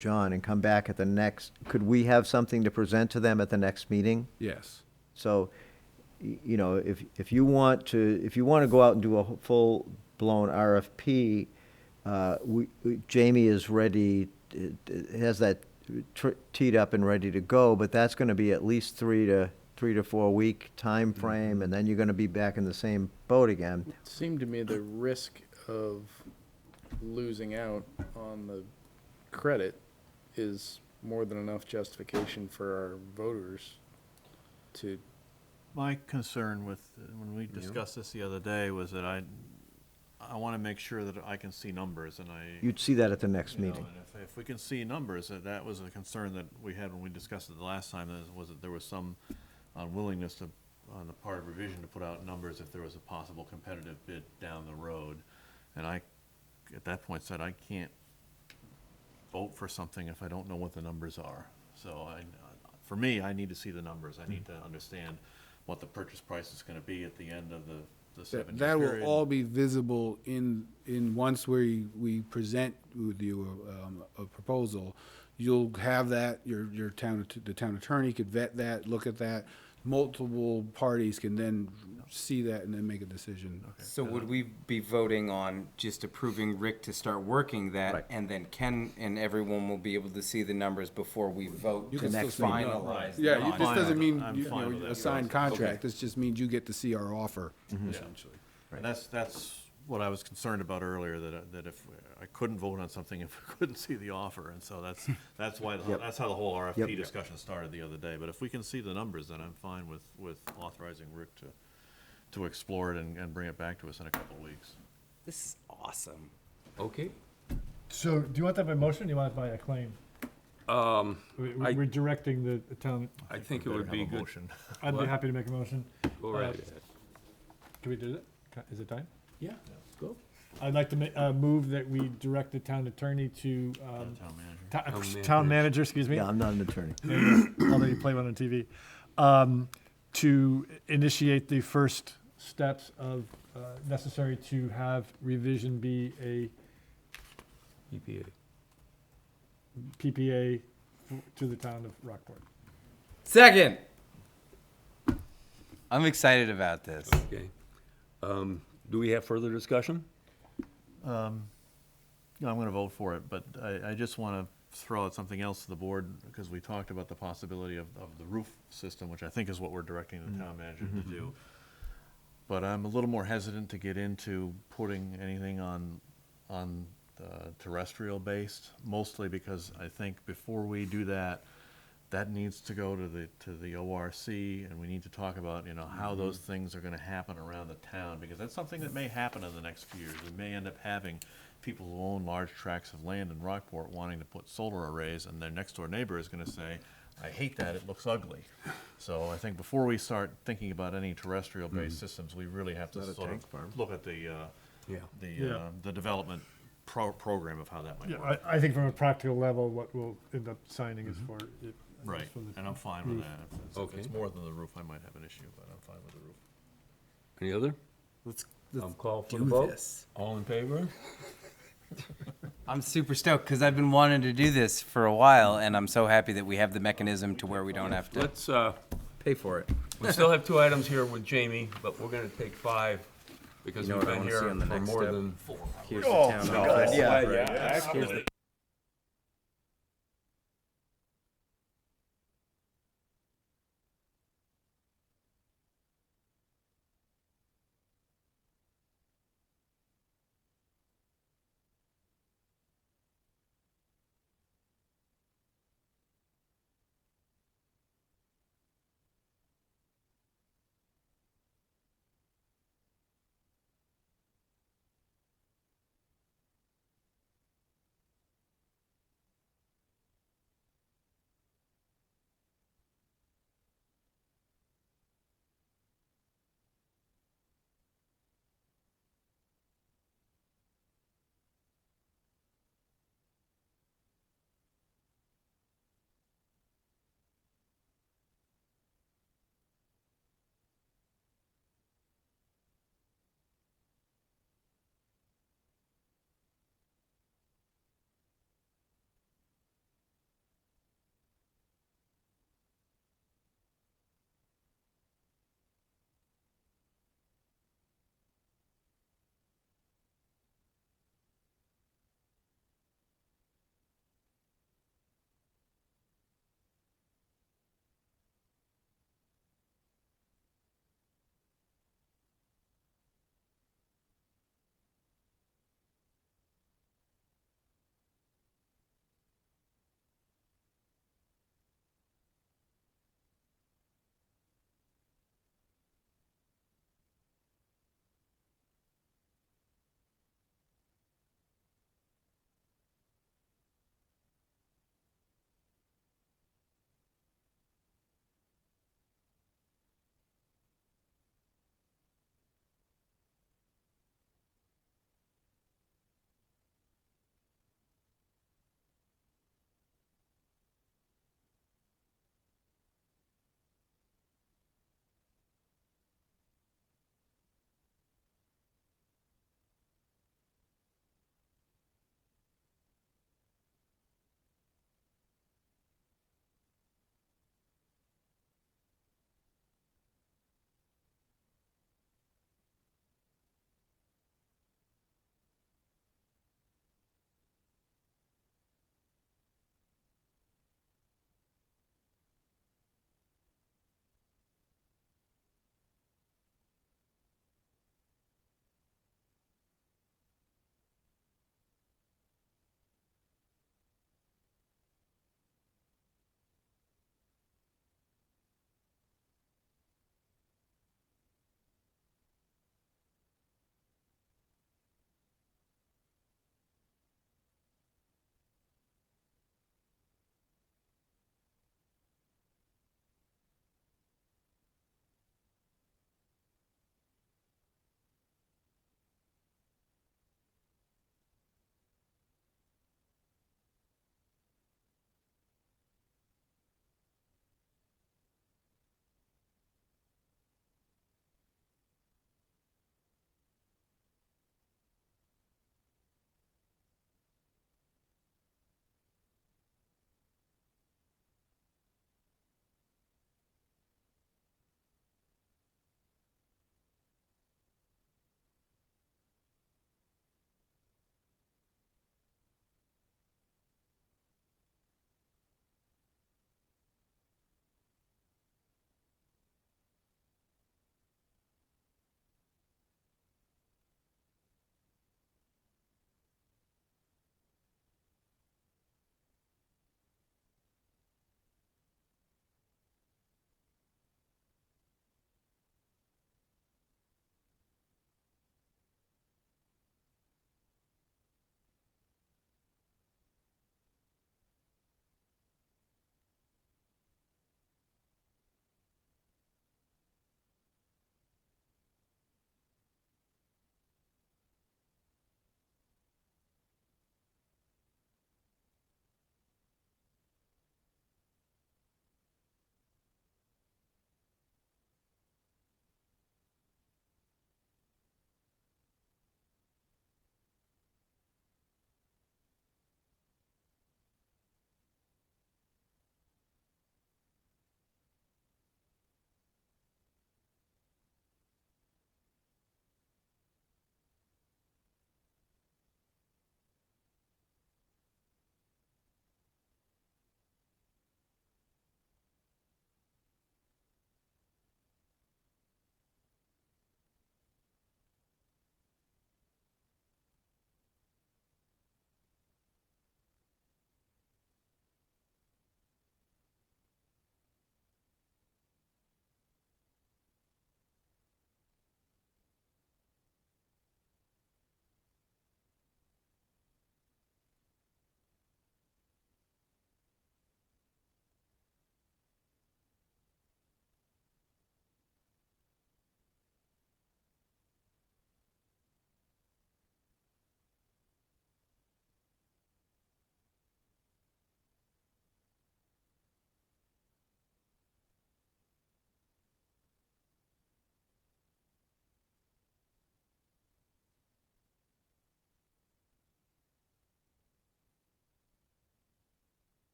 John, and come back at the next, could we have something to present to them at the next meeting? Yes. So, you know, if you want to go out and do a full-blown RFP, Jamie is ready, has that teed up and ready to go, but that's gonna be at least 3 to 4 week time frame, and then you're gonna be back in the same boat again. It seemed to me the risk of losing out on the credit is more than enough justification for our voters to, My concern with, when we discussed this the other day, was that I want to make sure that I can see numbers, and You'd see that at the next you know, meeting. and if we can see numbers, that was a concern that we had when we discussed it the last time, was that there was some unwillingness to, on the part of revision, to put out numbers if there was a possible competitive bid down the road. And I, at that point, said I can't vote for something if I don't know what the numbers are. So for me, I need to see the numbers. I need to understand what the purchase price is gonna be at the end of the 7-year That will period. all be visible in once we present with you a proposal. You'll have that, the town attorney could vet that, look at that. Multiple parties can then see that and then make a decision. So would we be voting on just approving Rick to start working that, Right. and then Ken and everyone will be able to see the numbers before we vote You to can still next meeting. finalize? Yeah, the this contract? doesn't mean, I'm you fine with know, that. a signed contract, this just means you get to see our offer, Yeah. essentially. And that's what I was concerned about earlier, that if, I couldn't vote on something if I couldn't see the offer, and so that's why, that's how the whole RFP Yep. discussion started the other day. But if we can see the numbers, then I'm fine with authorizing Rick to explore it and bring it back to us in a couple of weeks. This is awesome. Okay. So, do you want that by motion, or do you want it by a claim? We're directing the town, I think We better have a motion. I'd be happy to make a motion. Go right Can we do that? Is it time? Yeah, go. I'd like to move that we direct the town attorney to, Town manager. town manager, excuse me, Yeah, I'm not an attorney. although you play one on TV, to initiate the first steps of, necessary to have revision be a EPA. PPA to the town of Rockport. Second. I'm excited about this. Okay. Do we have further discussion? No, I'm gonna vote for it, but I just wanna throw out something else to the board, because we talked about the possibility of the roof system, which I think is what we're directing the town manager to do. But I'm a little more hesitant to get into putting anything on terrestrial based, mostly because I think before we do that, that needs to go to the ORC, and we need to talk about, you know, how those things are gonna happen around the town, because that's something that may happen in the next few years. We may end up having people who own large tracts of land in Rockport wanting to put solar arrays, and their next door neighbor is gonna say, I hate that, it looks ugly. So I think before we start thinking about any terrestrial based systems, we really have to Not a sort tank of farm. look at the Yeah. the development program of how that might Yeah, work. I think from a practical level, what we'll end up signing is for it. Right, for the and I'm fine with roof. that. If Okay. it's more than the roof, I might have an issue, but I'm fine with the roof. Any other? Let's Call for do the vote. this. All in favor? I'm super stoked because I've been wanting to do this for a while, and I'm so happy that we have the mechanism to where we don't have to Let's, pay for it. we still have 2 items here with Jamie, but we're gonna take 5 because You know we've what I been wanna see here on the for next more step? than. Here's the town office. Yeah, Here's the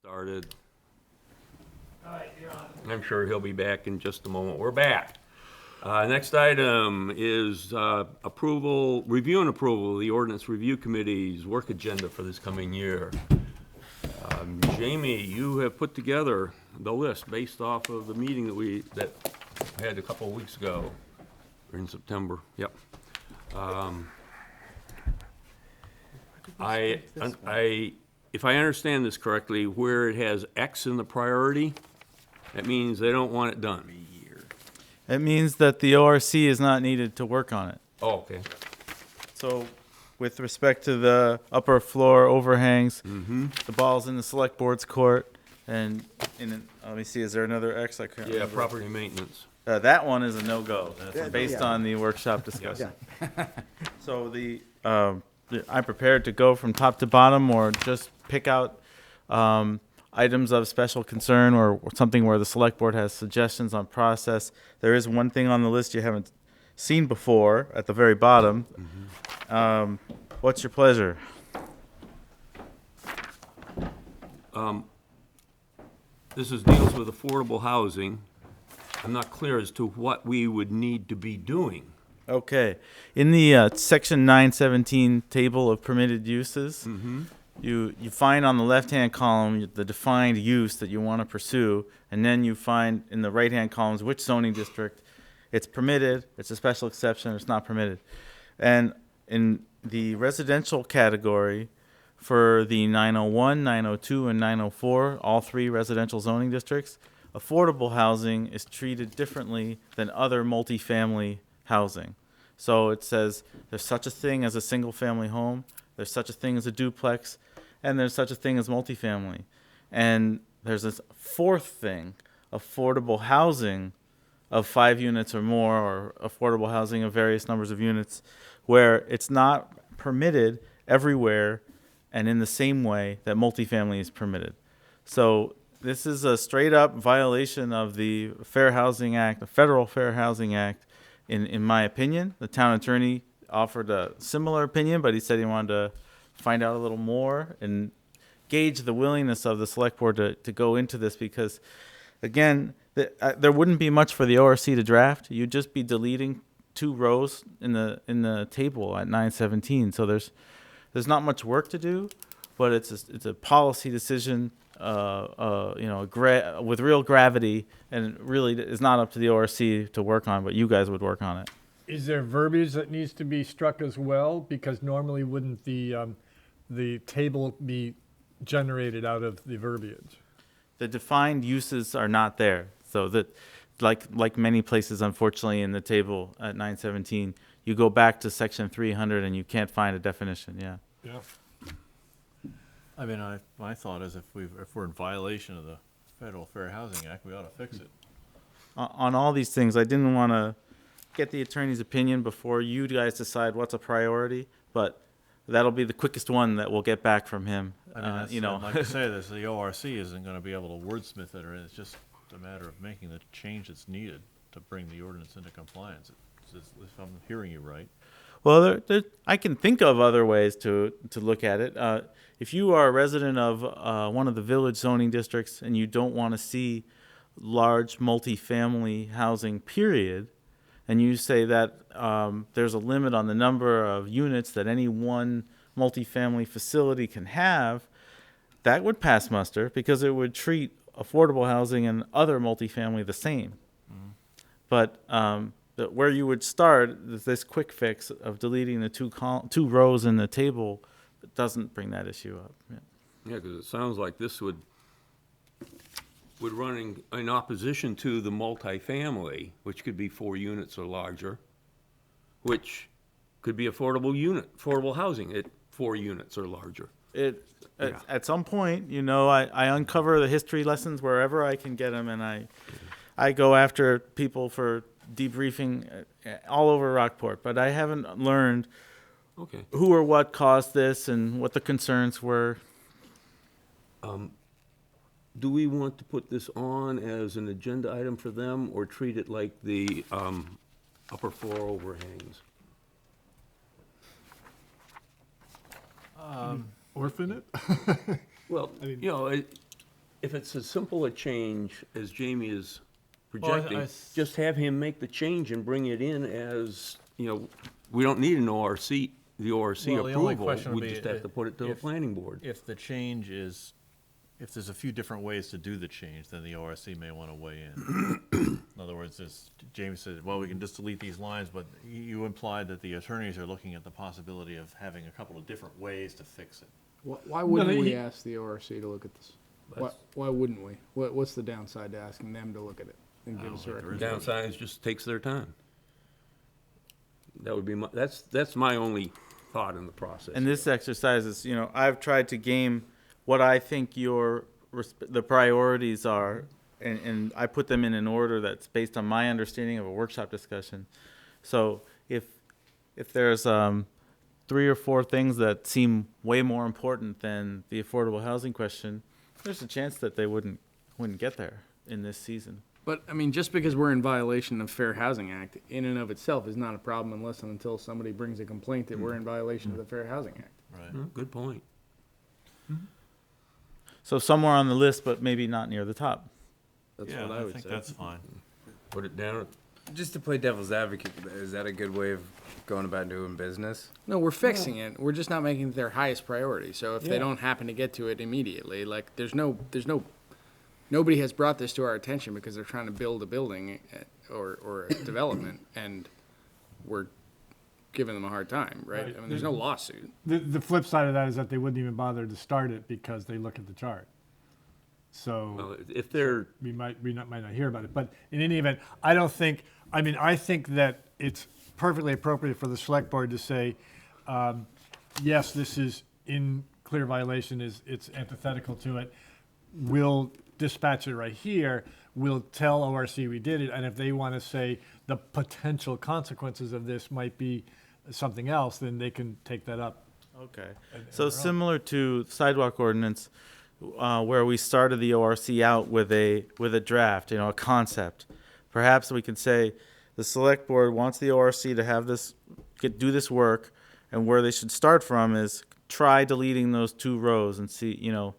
Started. I'm sure he'll be back in just a moment. We're back. Next item is approval, review and approval of the Ordinance Review Committee's work agenda for this coming year. Jamie, you have put together the list based off of the meeting that we had a couple of weeks ago, or in September. Yep. If I understand this correctly, where it has X in the priority, that means they don't want it done. It means that the ORC is not needed to work on it. Oh, okay. So, with respect to the upper floor overhangs, the ball's in the select board's court, and let me see, is there another X? I can't Yeah, remember. property maintenance. That one is a no-go, Yeah, based yeah. on the workshop discussion. Yeah. So I'm prepared to go from top to bottom, or just pick out items of special concern, or something where the select board has suggestions on process. There is one thing on the list you haven't seen before at the very bottom. What's your pleasure? This deals with affordable housing. I'm not clear as to what we would need to be doing. Okay, in the section 917 table of permitted uses, you find on the left-hand column the defined use that you want to pursue, and then you find in the right-hand columns which zoning district it's permitted, it's a special exception, or it's not permitted. And in the residential category, for the 901, 902, and 904, all three residential zoning districts, affordable housing is treated differently than other multifamily housing. So it says there's such a thing as a single-family home, there's such a thing as a duplex, and there's such a thing as multifamily. And there's this fourth thing, affordable housing of 5 units or more, or affordable housing of various numbers of units, where it's not permitted everywhere and in the same way that multifamily is permitted. So this is a straight-up violation of the Fair Housing Act, the Federal Fair Housing Act, in my opinion. The town attorney offered a similar opinion, but he said he wanted to find out a little more and gauge the willingness of the select board to go into this, because, again, there wouldn't be much for the ORC to draft. You'd just be deleting 2 rows in the table at 917. So there's not much work to do, but it's a policy decision, with real gravity, and really is not up to the ORC to work on, but you guys would work on it. Is there verbiage that needs to be struck as well? Because normally wouldn't the table be generated out of the verbiage? The defined uses are not there, so that, like many places, unfortunately, in the table at 917, you go back to section 300 and you can't find a definition. Yeah. Yeah. I mean, my thought is if we're in violation of the Federal Fair Housing Act, we ought to fix it. On all these things, I didn't want to get the attorney's opinion before you guys decide what's a priority, but that'll be the quickest one that we'll get back from him. I mean, that's, and like I say, the ORC isn't going to be able to wordsmith it, or it's just a matter of making the change that's needed to bring the ordinance into compliance. If I'm hearing you right. Well, I can think of other ways to look at it. If you are a resident of one of the village zoning districts and you don't want to see large multifamily housing, period, and you say that there's a limit on the number of units that any one multifamily facility can have, that would pass muster, because it would treat affordable housing and other multifamily the same. But where you would start is this quick fix of deleting the two rows in the table doesn't bring that issue up. Yeah. Yeah, because it sounds like this would run in opposition to the multifamily, which could be 4 units or larger, which could be affordable housing at 4 units or larger. At some point, I uncover the history lessons wherever I can get them, and I go after people for debriefing all over Rockport, but I haven't learned who or what caused this and what the concerns were. Do we want to put this on as an agenda item for them, or treat it like the upper floor overhangs? Orphan it? Well, if it's as simple a change as Jamie is Well, projecting, just have him make the change and bring it in as, you know, we don't need an ORC, the ORC Well, the only approval. question would We be just have to put it to the if- planning board. If the change is, if there's a few different ways to do the change, then the ORC may want to weigh in. In other words, as Jamie said, well, we can just delete these lines, but you implied that the attorneys are looking at the possibility of having a couple of different ways to fix it. Why wouldn't No, we he- ask the ORC to look at this? Why wouldn't we? What's the downside to asking them to look at it and give us a recommendation? Downside is just takes their time. That would be my, that's my only thought in the process. And this exercise is, you know, I've tried to game what I think the priorities are, and I put them in an order that's based on my understanding of a workshop discussion. So if there's 3 or 4 things that seem way more important than the affordable housing question, there's a chance that they wouldn't get there in this season. But, I mean, just because we're in violation of Fair Housing Act, in and of itself is not a problem unless and until somebody brings a complaint that we're in violation of the Fair Housing Act. Right. Good point. So somewhere on the list, but maybe not near the top. That's Yeah, what I I would think say. that's fine. Put it down. Just to play devil's advocate, is that a good way of going about doing business? No, we're fixing it. We're just not making it their highest priority. So if they Yeah. don't happen to get to it immediately, like, nobody has brought this to our attention because they're trying to build a building or a development, and we're giving them a hard time, right? Right. I mean, there's no lawsuit. The flip side of that is that they wouldn't even bother to start it because they look at the chart. So Well, if they're, might not hear about it. But in any event, I think that it's perfectly appropriate for the select board to say, yes, this is in clear violation, it's antithetical to it. We'll dispatch it right here. We'll tell ORC we did it. And if they want to say the potential consequences of this might be something else, then they can take that up. Okay. So similar to sidewalk ordinance, where we started the ORC out with a draft, you know, a concept. Perhaps we can say the select board wants the ORC to have do this work, and where they should start from is try deleting those 2 rows and see, you know,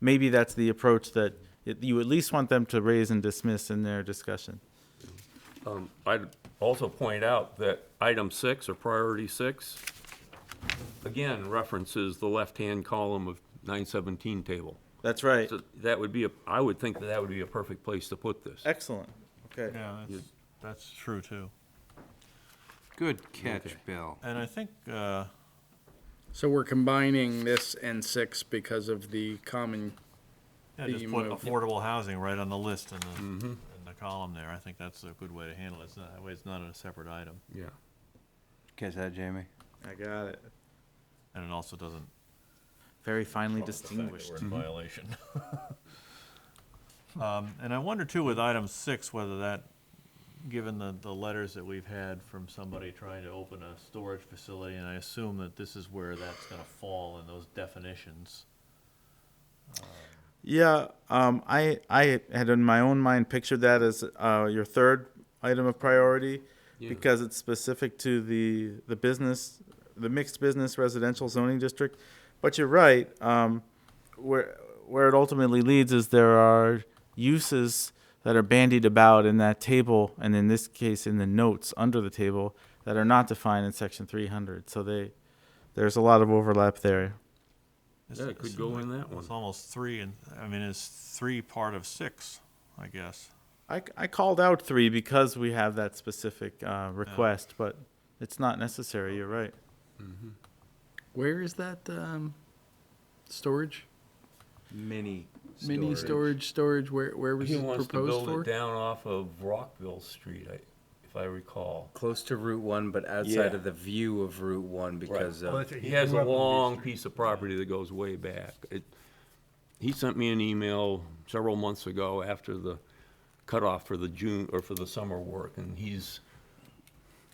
maybe that's the approach that you at least want them to raise and dismiss in their discussion. I'd also point out that item 6 or priority 6, again, references the left-hand column of 917 table. That's right. So that would be I would think that would be a perfect place to put this. Excellent. Okay. Yeah, that's true too. Good catch, Bill. And I think, So we're combining this and 6 because of the common, yeah, just theme put of- affordable housing right on the list in the column there. I think that's a good way to handle it. That way it's not a separate item. Yeah. Catch that, Jamie? I got it. And it also doesn't Very finely trump the fact that distinguished. we're in violation. And I wonder too with item 6, whether that, given the letters that we've had from somebody trying to open a storage facility, and I assume that this is where that's gonna fall in those definitions. Yeah, I had in my own mind pictured that as your third item of priority because it's specific to the business, the mixed business residential zoning district. But you're right. Where it ultimately leads is there are uses that are bandied about in that table, and in this case in the notes under the table, that are not defined in section 300. So there's a lot of overlap there. Yeah, it could go in that one. It's almost 3, and, I mean, it's 3 part of 6, I guess. I called out 3 because we have that specific request, but it's not necessary. You're right. where is that storage? Mini. Mini storage, where was He it wants to proposed build for? it down off of Rockville Street, if I recall. Close to Route 1, but outside Yeah. of the view of Route 1 because of. He has a long piece of property that goes way back. He sent me an email several months ago after the cutoff for the June, or for the summer work, and he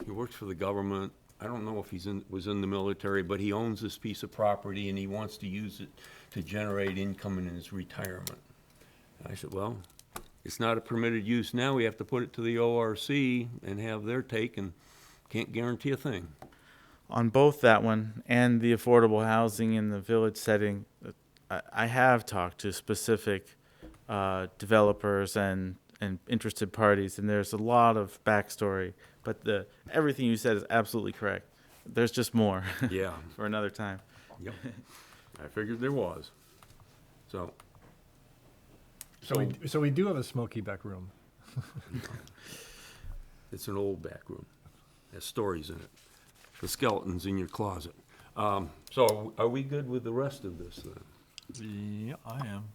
works for the government. I don't know if was in the military, but he owns this piece of property and he wants to use it to generate income in his retirement. And I said, well, it's not a permitted use now. We have to put it to the ORC and have their take, and can't guarantee a thing. On both that one and the affordable housing in the village setting, I have talked to specific developers and interested parties, and there's a lot of backstory. But everything you said is absolutely correct. There's just more Yeah, for another time. yep. I figured there was. So, So we do have a smoky back room. it's an old back room. Has stories in it. The skeleton's in your closet. So are we good with the rest of this then? Yeah, I am.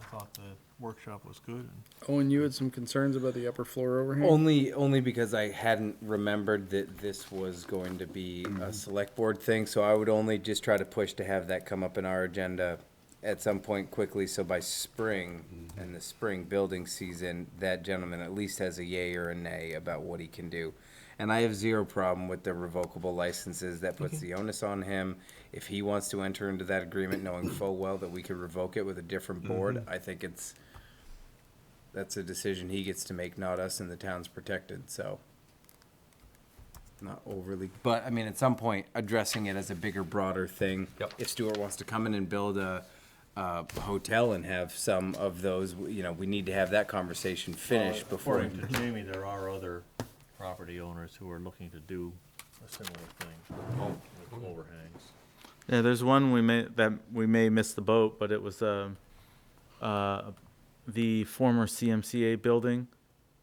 I thought the workshop was good. Owen, you had some concerns about the upper floor overhang? Only because I hadn't remembered that this was going to be a select board thing, so I would only just try to push to have that come up in our agenda at some point quickly, so by spring, and the spring building season, that gentleman at least has a yay or a nay about what he can do. And I have zero problem with the revocable licenses. That puts the onus on him. If he wants to enter into that agreement knowing full well that we could revoke it with a different board, I think that's a decision he gets to make, not us, and the town's protected, so. Not overly. But, I mean, at some point, addressing it as a bigger, broader thing. Yep. If Stuart wants to come in and build a hotel and have some of those, we need to have that conversation finished before. According to Jamie, there are other property owners who are looking to do a similar thing with overhangs. Yeah, there's one we may miss the boat, but it was the former CMCA building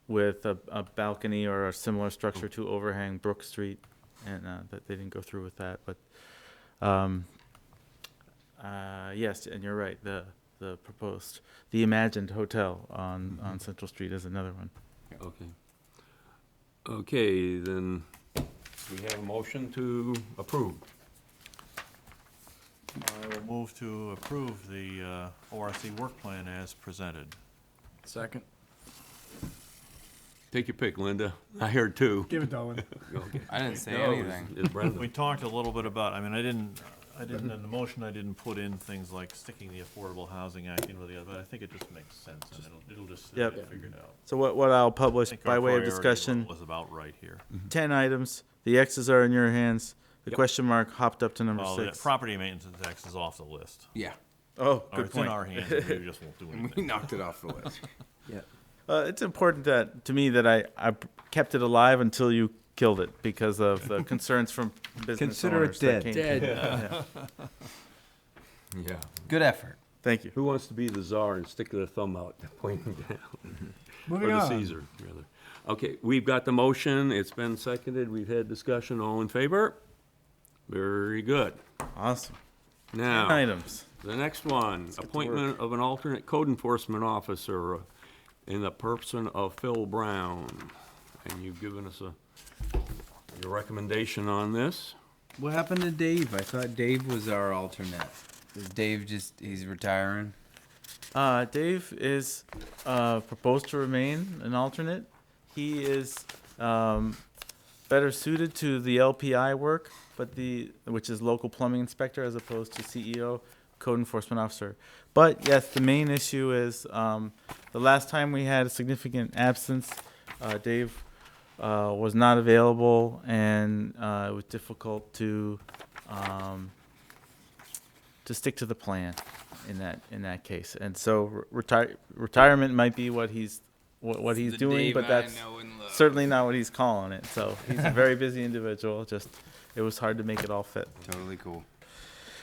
with a balcony or a similar structure to overhang Brook Street, and that they didn't go through with that. But yes, and you're right. The imagined hotel on Central Street is another one. Okay. Okay, then we have a motion to approve. I will move to approve the ORC work plan as presented. Second. Take your pick, Linda. I heard two. Give it to Owen. Okay. I didn't say No, anything. it's Brenda. We talked a little bit about, I mean, I didn't, in the motion, I didn't put in things like sticking the Affordable Housing Act in with the other, but I think it just makes sense, and it'll just Yep. get figured out. So what I'll I publish think by our way of priority discussion, level is about right here. 10 items. The X's are in your hands. The Yep. question mark hopped up to number Well, the 6. property maintenance tax is off the list. Yeah, Oh, Or good it's in point. our hands, and we just won't do we anything. knocked it off the list. It's important to me that I kept it alive until you killed it because of the concerns from business Consider it owners that dead. came. Dead. Yeah. Good effort. Thank you. Who wants to be the czar and stick their thumb out, pointing down? Or Moving the on. Caesar, rather. Okay, we've got the motion. It's been seconded. We've had discussion. All in favor? Very good. Awesome. 10 Now, items. the next one, appointment of an alternate code enforcement officer in the person of Phil Brown. And you've given us your recommendation on this. What happened to Dave? I thought Dave was our alternate. Is Dave he's retiring? Dave is proposed to remain an alternate. He is better suited to the LPI work, which is local plumbing inspector as opposed to CEO, code enforcement officer. But yes, the main issue is the last time we had a significant absence, Dave was not available, and it was difficult to stick to the plan in that case. And so retirement might be what he's doing, but that's certainly not what he's calling it. So he's a very busy individual. Just it was hard to make it all fit. Totally cool.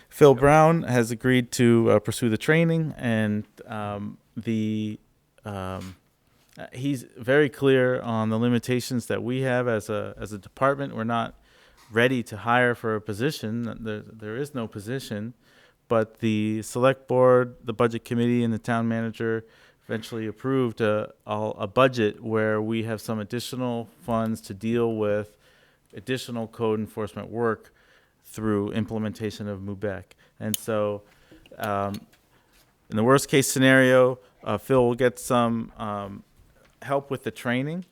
Phil Brown has agreed to pursue the training, and he's very clear on the limitations that we have as a department. We're not ready to hire for a position. There is no position, but the select board, the budget committee, and the town manager eventually approved a budget where we have some additional funds to deal with additional code enforcement work through implementation of MUBEC. And so in the worst case scenario, Phil will get some help with the training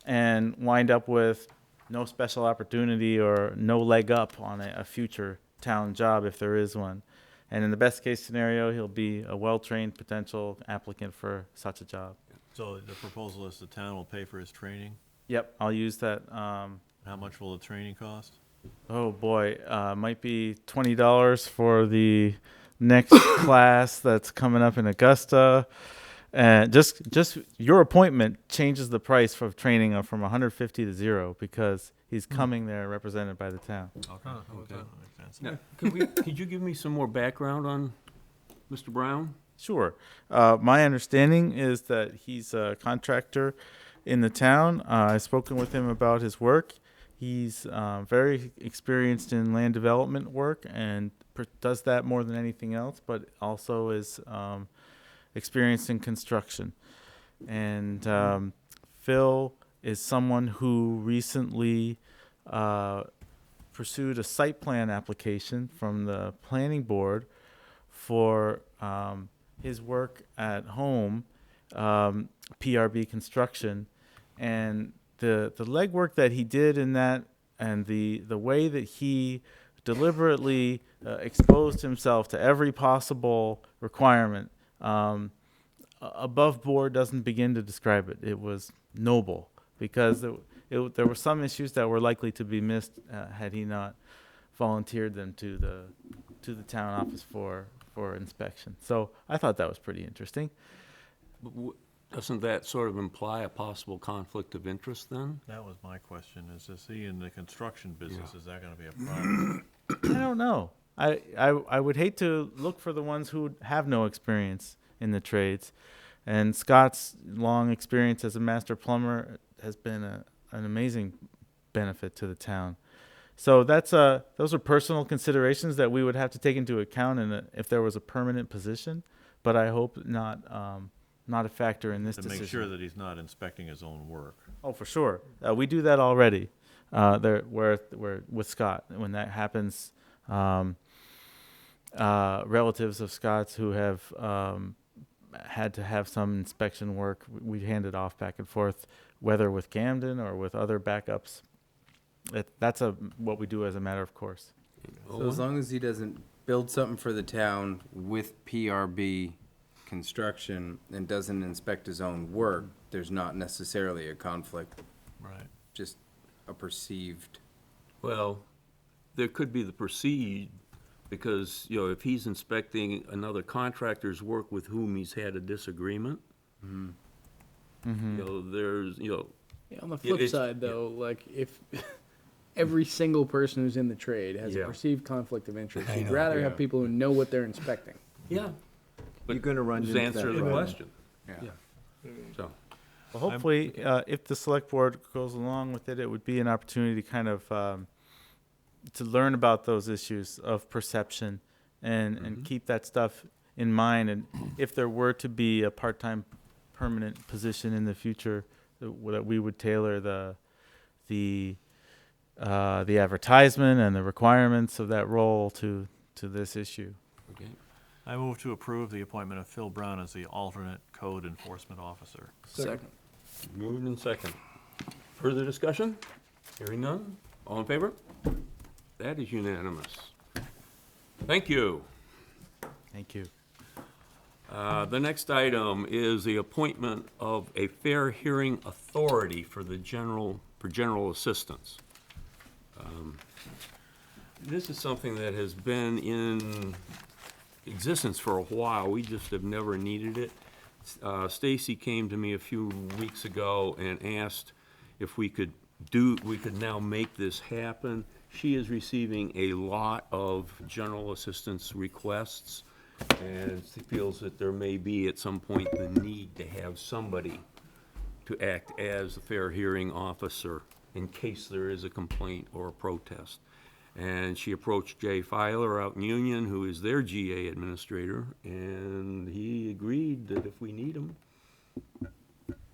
and wind up with no special opportunity or no leg up on a future town job if there is one. And in the best case scenario, he'll be a well-trained potential applicant for such a job. So the proposal is the town will pay for his training? Yep, I'll use that. How much will the training cost? Oh boy, might be $20 for the next class that's coming up in Augusta. And just your appointment changes the price for training from 150 to 0 because he's coming there represented by the town. Okay. That makes sense. Now, could you give me some more background on Mr. Brown? Sure. My understanding is that he's a contractor in the town. I've spoken with him about his work. He's very experienced in land development work and does that more than anything else, but also is experienced in construction. And Phil is someone who recently pursued a site plan application from the planning board for his work at home, PRB construction, and the legwork that he did in that, and the way that he deliberately exposed himself to every possible requirement. Above board doesn't begin to describe it. It was noble because there were some issues that were likely to be missed had he not volunteered them to the town office for inspection. So I thought that was pretty interesting. Doesn't that sort of imply a possible conflict of interest then? That was my question, is he in the construction business, is that gonna be a problem? I don't know. I would hate to look for the ones who have no experience in the trades. And Scott's long experience as a master plumber has been an amazing benefit to the town. So those are personal considerations that we would have to take into account if there was a permanent position. But I hope not a factor in this To decision. make sure that he's not inspecting his own work. Oh, for sure. We do that already. Where with Scott, when that happens, relatives of Scott's who have had to have some inspection work, we hand it off back and forth, whether with Camden or with other backups. That's what we do as a matter of course. So as long as he doesn't build something for the town with PRB construction and doesn't inspect his own work, there's not necessarily a conflict, Right. just a perceived. Well, there could be the perceived, because, if he's inspecting another contractor's work with whom he's had a disagreement, there's, Yeah, on the Yeah, flip it's- side, though, like if every single person who's in the trade has Yeah. a perceived conflict of interest, I you'd know, rather yeah. have people who know what they're inspecting. yeah. You're gonna run Just into answer that the problem. question. Yeah. So, Well, hopefully, if the select board goes along with it, it would be an opportunity to kind of to learn about those issues of perception and keep that stuff in mind. And if there were to be a part-time permanent position in the future, that we would tailor the advertisement and the requirements of that role to this issue. okay. I move to approve the appointment of Phil Brown as the alternate code enforcement officer. Second. Moved in second. Further discussion? Hearing none? All in favor? That is unanimous. Thank you. Thank you. The next item is the appointment of a fair hearing authority for general assistance. This is something that has been in existence for a while. We just have never needed it. Stacy came to me a few weeks ago and asked if we could now make this happen. She is receiving a lot of general assistance requests, and she feels that there may be at some point the need to have somebody to act as a fair hearing officer in case there is a complaint or a protest. And she approached Jay Filer out in Union, who is their GA administrator, and he agreed that if we need him,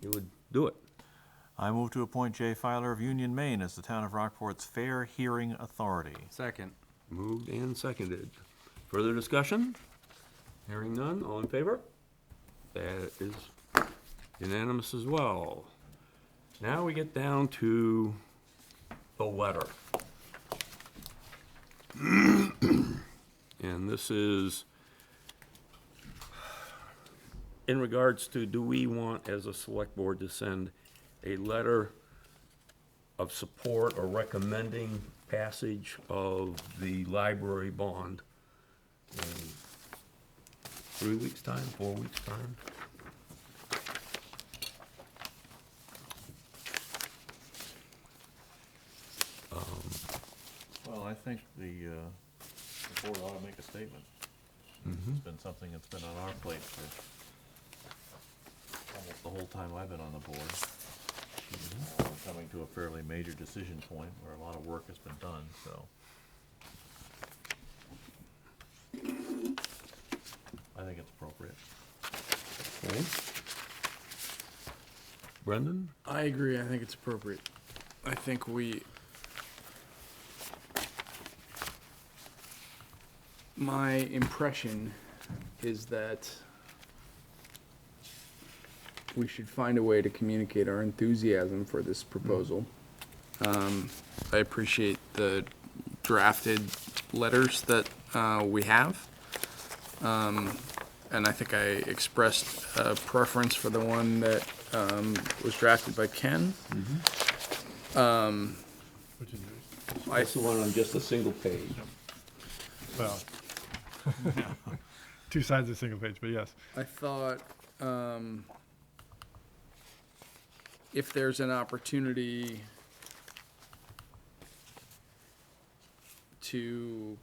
he would do it. I move to appoint Jay Filer of Union, Maine as the town of Rockport's fair hearing authority. Second. Moved and seconded. Further discussion? Hearing none, all in favor? That is unanimous as well. Now we get down to the letter. And this is in regards to, do we want as a select board to send a letter of support or recommending passage of the library bond? And 3 weeks' time, 4 weeks' time? Well, I think the board ought to make a statement. It's been something that's been on our plate for almost the whole time I've been on the board. We're coming to a fairly major decision point where a lot of work has been done, so. I think it's appropriate. Okay. Brendan? I agree, I think it's appropriate. I think my impression is that we should find a way to communicate our enthusiasm for this proposal. I appreciate the drafted letters that we have. And I think I expressed a preference for the one that was drafted by Ken. Which is yours. That's the one on just a single page. Well, two sides of a single page, but yes. I thought if there's an opportunity to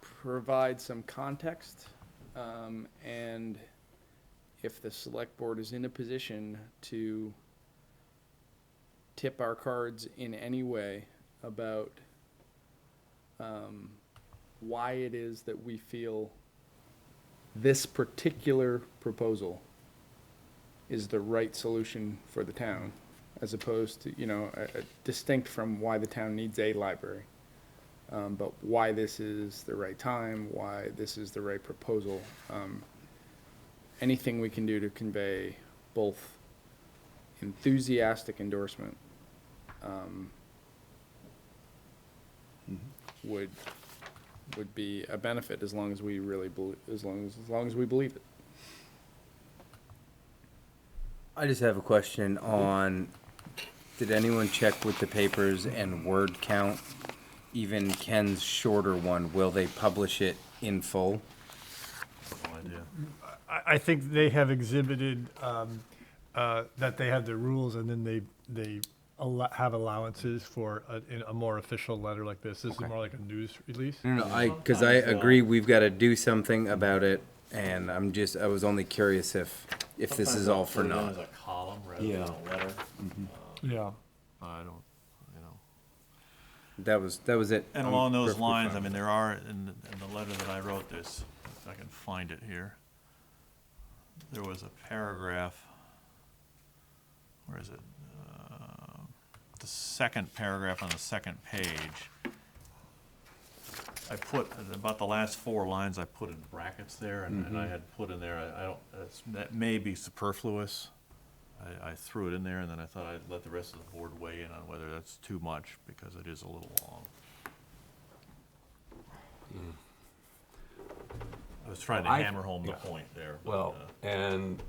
provide some context, and if the select board is in a position to tip our cards in any way about why it is that we feel this particular proposal is the right solution for the town, as opposed to, distinct from why the town needs a library. But why this is the right time, why this is the right proposal. Anything we can do to convey both enthusiastic endorsement would be a benefit, as long as we really believe, as long as we believe it. I just have a question on, did anyone check with the papers and word count? Even Ken's shorter one, will they publish it in full? No idea. I think they have exhibited that they have the rules, and then they have allowances for a more official letter like this. This is more like a news release. No, because I agree we've got to do something about it, and I was only curious if this is all for Put it in naught. as a column rather than a letter. Yeah. I don't, you know. That was it. And I'm along those perfectly lines, fine I mean, with there are, in the letter that I wrote this, if I can find it here, there was a paragraph, where is it? The second paragraph on the second page. I put, about the last 4 lines, I put in brackets there, and I had put in there, I don't, that may be superfluous. I threw it in there, and then I thought I'd let the rest of the board weigh in on whether that's too much, because it is a little long. I was trying to hammer home the point there. but, Well, and,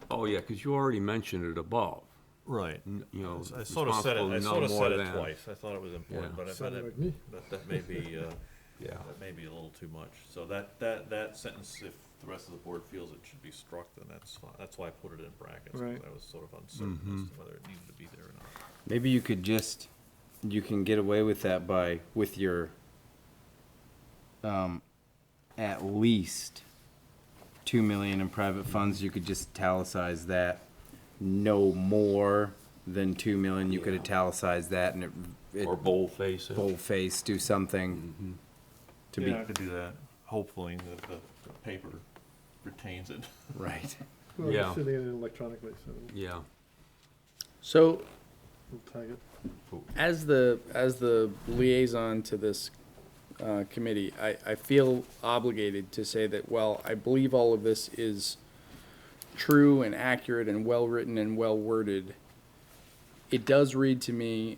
oh yeah, because you already mentioned it above. Right. You know, I sort of said it, responsible I no sort of more said it than- twice. I thought it was important, Yeah. but that may be, Yeah. that may be a little too much. So that sentence, if the rest of the board feels it should be struck, then that's fine. That's why I put it in brackets, because I was sort of uncertain as to whether it needed to be there or not. Maybe you can get away with that with your, at least 2 million in private funds, you could just italicize that. No more than 2 million, you could italicize that, and it Or boldface it. boldface, do something to be, Yeah, I could do that. Hopefully, the paper retains it. right. Well, Yeah. we're sending it in electronically, so Yeah. So, we'll tag it. as the liaison to this committee, I feel obligated to say that, well, I believe all of this is true and accurate and well-written and well-worded. It does read to me,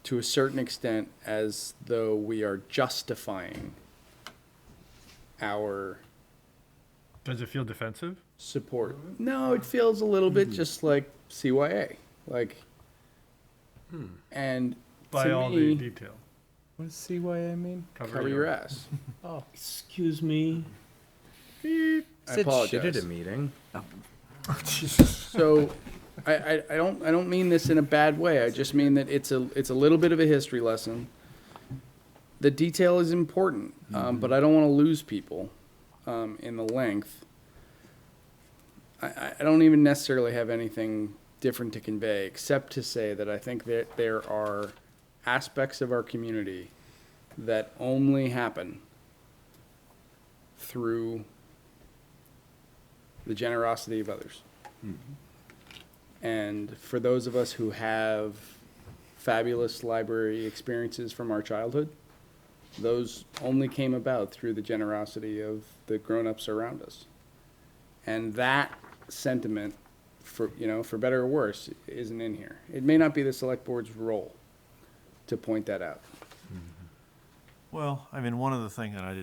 to a certain extent, as though we are justifying our Does it feel defensive? support. No, it feels a little bit just like CYA, like, and by To all me- the detail. What does CYA mean? Cover Cover your your ass. Oh, Excuse me? I Said shit at apologize. a meeting. So, I don't mean this in a bad way. I just mean that it's a little bit of a history lesson. The detail is important, but I don't want to lose people in the length. I don't even necessarily have anything different to convey, except to say that I think that there are aspects of our community that only happen through the generosity of others. And for those of us who have fabulous library experiences from our childhood, those only came about through the generosity of the grown-ups around us. And that sentiment, for, you know, for better or worse, isn't in here. It may not be the select board's role to point that out. Well, I mean, one of the things, and I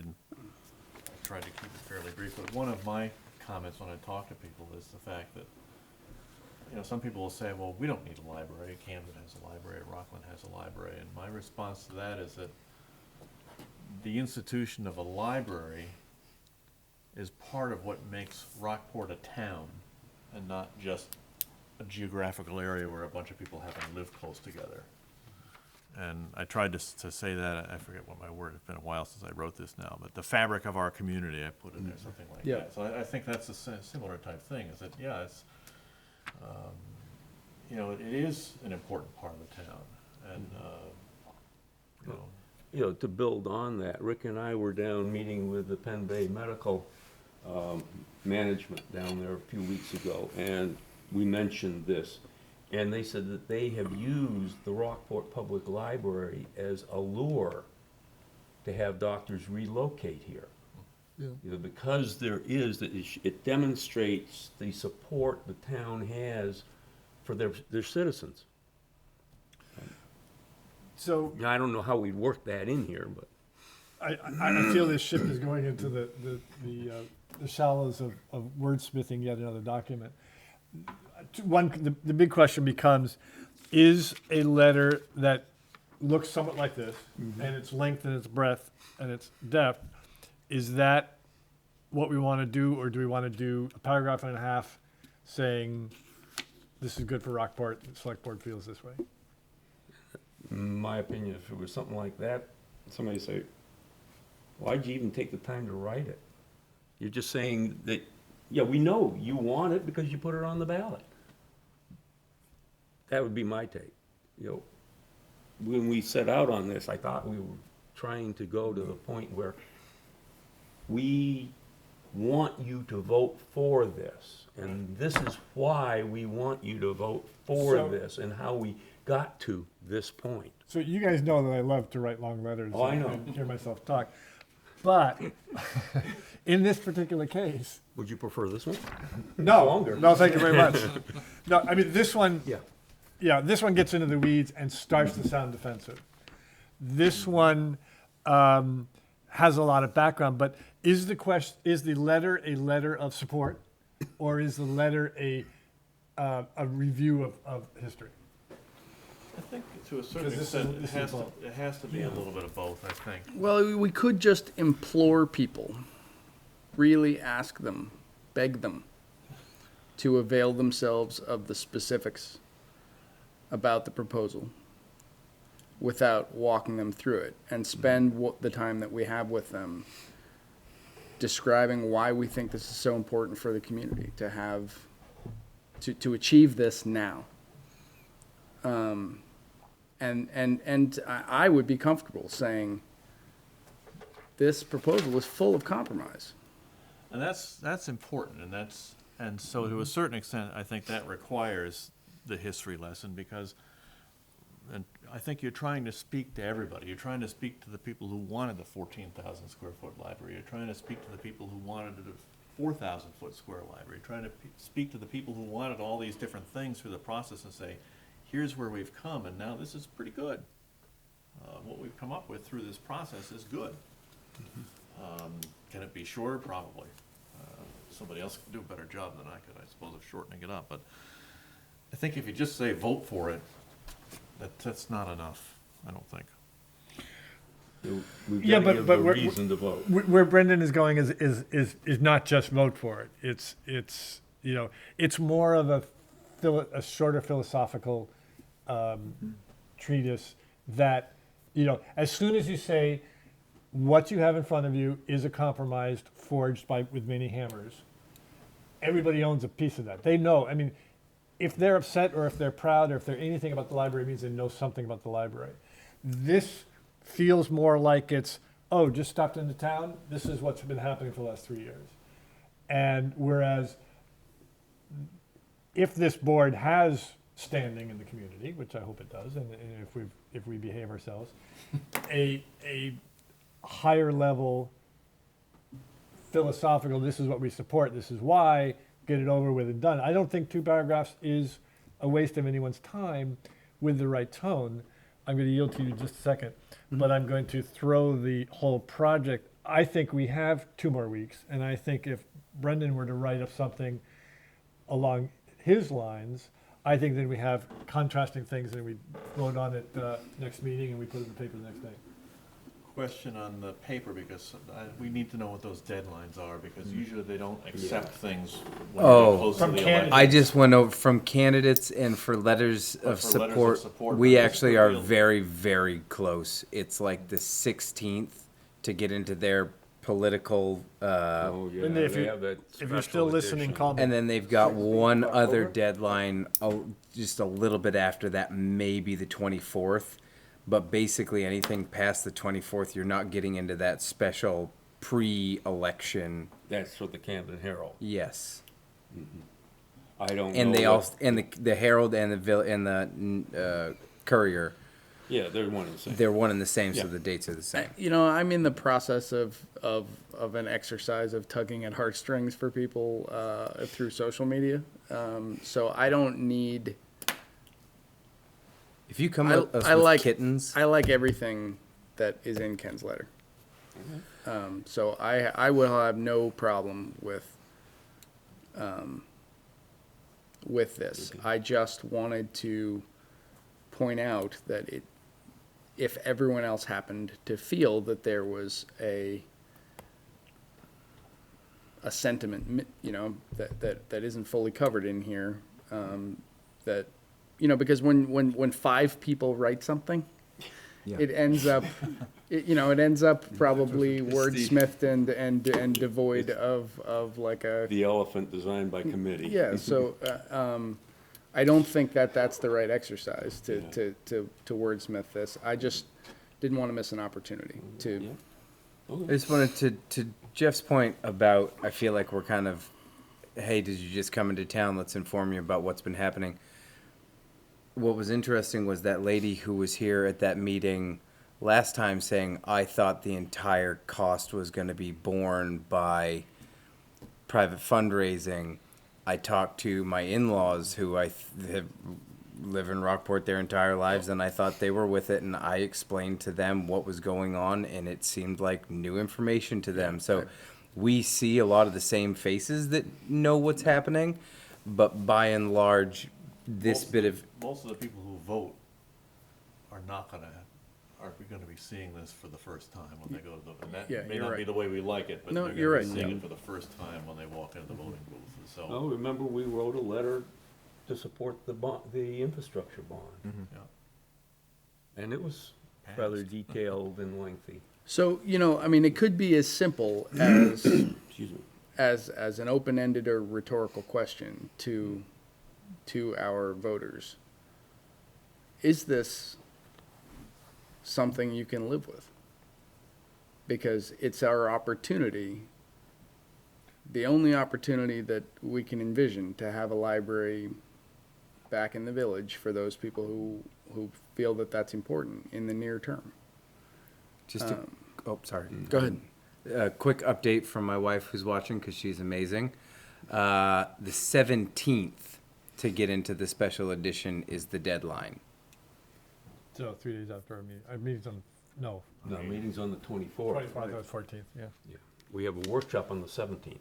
tried to keep it fairly brief, but one of my comments when I talk to people is the fact that, you know, some people will say, well, we don't need a library. Camden has a library, Rockland has a library. And my response to that is that the institution of a library is part of what makes Rockport a town and not just a geographical area where a bunch of people happen to live close together. And I tried to say that, I forget what my word, it's been a while since I wrote this now, but the fabric of our community, I put in there, something like Yeah. that. So I think that's a similar type thing, is that, yeah, it's, you know, it is an important part of the town. And, you know, You know, to build on that, Rick and I were down meeting with the Penn Bay Medical management down there a few weeks ago, and we mentioned this. And they said that they have used the Rockport Public Library as a lure to have doctors relocate here. Yeah. You know, because there is, it demonstrates the support the town has for their citizens. So Now, I don't know how we'd work that in here, but. I feel this ship is going into the shallows of wordsmithing yet another document. The big question becomes, is a letter that looks somewhat like this, and its length and its breadth and its depth, is that what we want to do, or do we want to do a paragraph and a half saying this is good for Rockport, the select board feels this way? In my opinion, if it was something like that, somebody say, why'd you even take the time to write it? You're just saying that, yeah, we know you want it because you put it on the ballot. That would be my take. You know, when we set out on this, I thought we were trying to go to the point where we want you to vote for this, and this is why we want you to vote for So- this, and how we got to this point. So you guys know that I love to write long letters. Oh, I and- know. and hear myself talk. But in this particular case, Would you prefer this one? no, Longer. no, thank you very much. No, I mean, this one, Yeah. yeah, this one gets into the weeds and starts to sound defensive. This one has a lot of background, but is the letter a letter of support, or is the letter a review of history? I think to a certain Because this extent, is- this is both. it has to be a little bit of both, I think. Well, we could just implore people, really ask them, beg them to avail themselves of the specifics about the proposal without walking them through it, and spend the time that we have with them describing why we think this is so important for the community to have, to achieve this now. And I would be comfortable saying, this proposal is full of compromise. And that's important, and so to a certain extent, I think that requires the history lesson, because, and I think you're trying to speak to everybody. You're trying to speak to the people who wanted the 14,000 square foot library. You're trying to speak to the people who wanted the 4,000 foot square library. You're trying to speak to the people who wanted all these different things through the process and say, here's where we've come, and now this is pretty good. What we've come up with through this process is good. Can it be shorter? Probably. Somebody else can do a better job than I could, I suppose, of shortening it up. But I think if you just say vote for it, that's not enough. I don't think. We've Yeah, got to give but a we're- reason to vote. Where Brendan is going is not just vote for it. It's you know, it's more of a shorter philosophical treatise that, you know, as soon as you say what you have in front of you is a compromise forged with many hammers, everybody owns a piece of that. They know. I mean, if they're upset or if they're proud or if they're anything about the library, it means they know something about the library. This feels more like it's, oh, just stopped into town. This is what's been happening for the last 3 years. And whereas if this board has standing in the community, which I hope it does, and if we behave ourselves, a higher level philosophical, this is what we support, this is why, get it over with and done. I don't think 2 paragraphs is a waste of anyone's time with the right tone. I'm going to yield to you in just a second, but I'm going to throw the whole project. I think we have 2 more weeks, and I think if Brendan were to write up something along his lines, I think then we have contrasting things and we vote on it next meeting and we put it in the paper the next day. Question on the paper, because we need to know what those deadlines are, because usually they don't accept things when you Oh. get close to From the candidates. election. I just went over from candidates and for letters of for letters of support. support, We but actually it's are real. very, very close. It's like the 16th to get into their political, Oh, yeah, And if they you- have that If you're special still listening, edition. call me. and then they've got one other deadline, just a little bit after that, maybe the 24th. But basically, anything past the 24th, you're not getting into that special pre-election. That's for the Camden Herald. Yes. I don't know. And they what- also, and the Herald and the Courier, Yeah, they're one and the same. they're one and the same, so Yeah. the dates are the same. You know, I'm in the process of an exercise of tugging at heartstrings for people through social media. So I don't need. If you come I- at us I with like- kittens, I like everything that is in Ken's letter. So I will have no problem with this. I just wanted to point out that if everyone else happened to feel that there was a sentiment, you know, that isn't fully covered in here, that, you know, because when 5 people write something, Yeah. it ends up, it ends up probably wordsmithed and devoid of like a, The elephant designed by committee. yeah, so, I don't think that that's the right exercise to wordsmith this. I just didn't want to miss an opportunity to, I just wanted to Jeff's point about, I feel like we're kind of, hey, did you just come into town? Let's inform you about what's been happening. What was interesting was that lady who was here at that meeting last time saying, I thought the entire cost was going to be borne by private fundraising. I talked to my in-laws who have live in Rockport their entire lives, and I thought they were with it, and I explained to them what was going on, and it seemed like new information to them. So we see a lot of the same faces that know what's happening, but by and large, this bit of, Most of the people who vote are not gonna, are gonna be seeing this for the first time when they go to the, and Yeah, that may you're not be right. the way we like it, but No, they're you're gonna be right. seeing it for the first time when they walk into the voting booth, and Oh, so, remember, we wrote a letter to support the bond, the infrastructure bond, yeah. and it was rather detailed and lengthy. so, you know, I mean, it could be as simple as, Excuse me. as an open-ended or rhetorical question to our voters. Is this something you can live with? Because it's our opportunity, the only opportunity that we can envision to have a library back in the village for those people who feel that that's important in the near term. just to, oh, sorry. Go ahead. A quick update from my wife who's watching because she's amazing. The 17th to get into the special edition is the deadline. So 3 days after our meeting, our meeting's on, no, No, meeting's on the 24th. 24th, that was 14th, yeah. Yeah. We have a workshop on the 17th.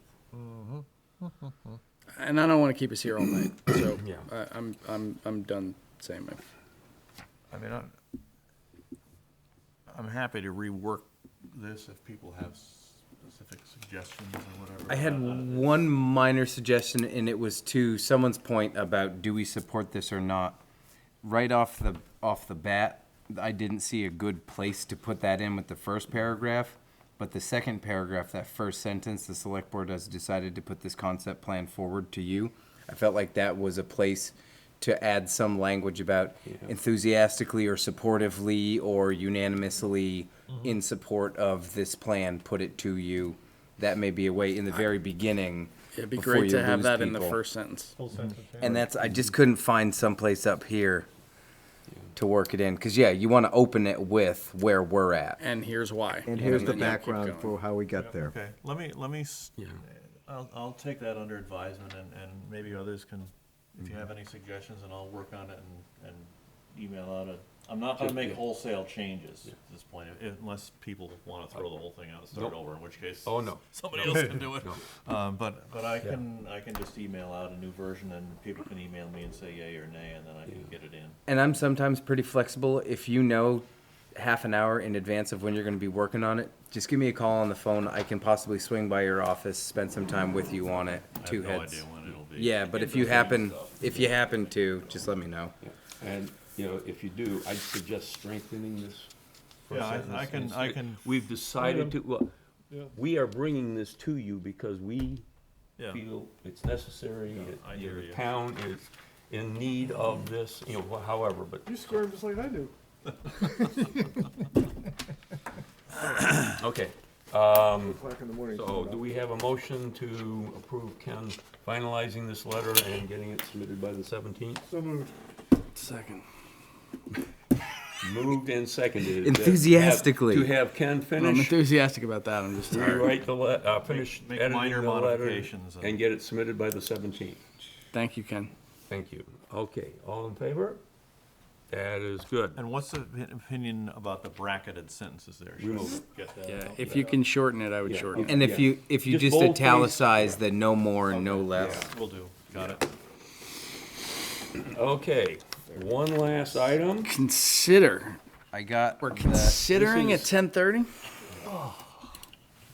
And I don't want to keep us here all night, so Yeah. I'm done saying my. I mean, I'm happy to rework this if people have specific suggestions or whatever. I had one minor suggestion, and it was to someone's point about do we support this or not. Right off the bat, I didn't see a good place to put that in with the first paragraph, but the second paragraph, that first sentence, the select board has decided to put this concept plan forward to you. I felt like that was a place to add some language about enthusiastically or supportively or unanimously in support of this plan, put it to you. That may be a way in the very beginning. It'd be before great you to have lose that in the people. first sentence. Full sentence, yeah. And that's, I just couldn't find someplace up here to work it in. Cause yeah, you wanna open it with where we're at. And here's why. And here's the then you keep background going. for how we got there. Okay, I'll take that under advisement and maybe others can, if you have any suggestions, and I'll work on it and email out I'm not gonna make wholesale changes at this point, unless people wanna throw the whole thing out and start Nope. over, in which case. Oh, no. Somebody else can do it. But I can just email out a new version and people can email me and say yay or nay, and then I can get it in. And I'm sometimes pretty flexible. If you know half an hour in advance of when you're gonna be working on it, just give me a call on the phone. I can possibly swing by your office, spend some time with you on it. I Two have no heads. idea when it'll be. Yeah, but if you happen to, just let me know. And, you know, if you do, I'd suggest strengthening this. first Yeah, I sentence. can, We've decided to, well, Yeah. we are bringing this to you because we yeah, feel it's necessary. I You know, hear the you. town is in need of this, you know, however, but, You squirmed just like I do. okay. 2:00 in the morning. So do we have a motion to approve Ken finalizing this letter and getting it submitted by the 17th? So moved. Second. Moved and seconded. Enthusiastically. To have Ken I'm finish, enthusiastic about that, I'm just tired. rewrite the, finish Make editing minor the letter modifications. and get it submitted by the 17th. Thank you, Ken. Thank you. Okay, all in favor? That is good. And what's the opinion about the bracketed sentences there? Should I Remove get that? Yeah, if you can shorten it, I would Yeah. shorten it. And if Yeah. you Just just boldface. italicize the no more and no less. Will do, got it. Okay, one last item. Consider, I got we're the- considering this at is- 10:30?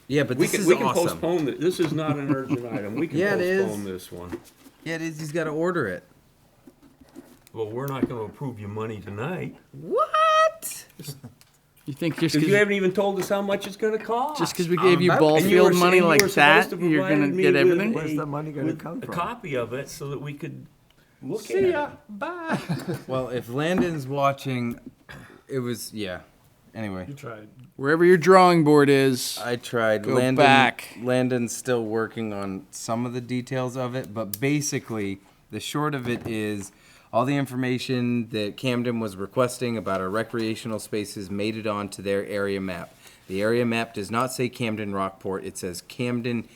Yeah, but We this can, is we can awesome. postpone it. This is not an urgent item. We can Yeah, it is. postpone this one. Yeah, it is. He's got to order it. Well, we're not gonna approve your money tonight. What? You think just Because you because haven't even told us how much it's gonna cost. we gave you And ball And you were field money saying you like were supposed that, to you're provide gonna me get with everything? Where's the money gonna with come a from? copy of it so that we could look at See ya. it. Bye. Well, if Landon's watching, it was yeah. Anyway, You tried. Wherever your drawing board is, I tried. Go back. Landon's still working on some of the details of it, but basically, the short of it is all the information that Camden was requesting about our recreational spaces made it onto their area map. The area map does not say Camden Rockport, it says Camden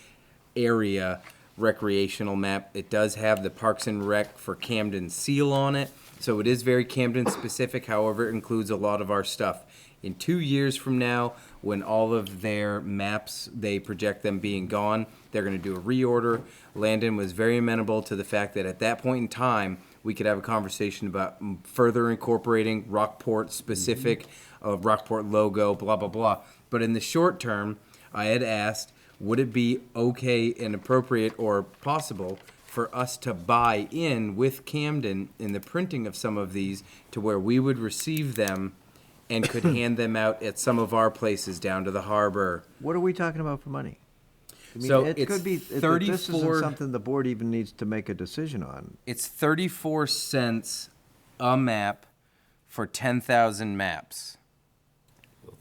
area recreational map. It does have the Parks and Rec for Camden seal on it, so it is very Camden specific, however, it includes a lot of our stuff. In 2 years from now, when all of their maps, they project them being gone, they're gonna do a reorder. Landon was very amenable to the fact that at that point in time, we could have a conversation about further incorporating Rockport specific, Rockport logo, blah, blah, blah. But in the short term, I had asked, would it be okay and appropriate or possible for us to buy in with Camden in the printing of some of these to where we would receive them and could hand them out at some of our places down to the harbor. What are we talking about for money? I mean, So it it's could be, this 34 isn't something the board even needs to make a decision on. It's 34 cents a map for 10,000 maps. So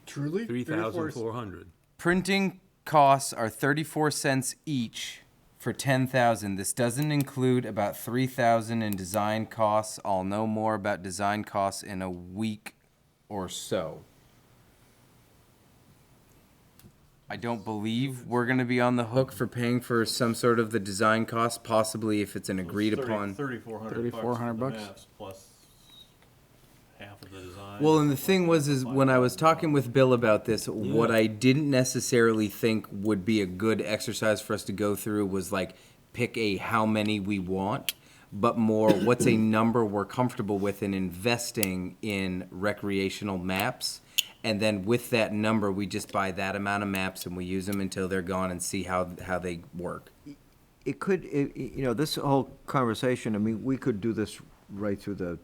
Truly? 33,400. Printing costs are 34 cents each for 10,000. This doesn't include about 3,000 in design costs. I'll know more about design costs in a week or so. I don't believe we're going to be on the hook for paying for some sort of the design cost, possibly if it's an agreed upon. 3,400 bucks? maps plus half of the design. Well, and the thing was, is when I was talking with Bill about this, what I didn't necessarily think would be a good exercise for us to go through was like pick a how many we want. but more what's a number we're comfortable with in investing in recreational maps. And then with that number, we just buy that amount of maps and we use them until they're gone and see how they work. It could, this whole conversation, I mean, we could do this right through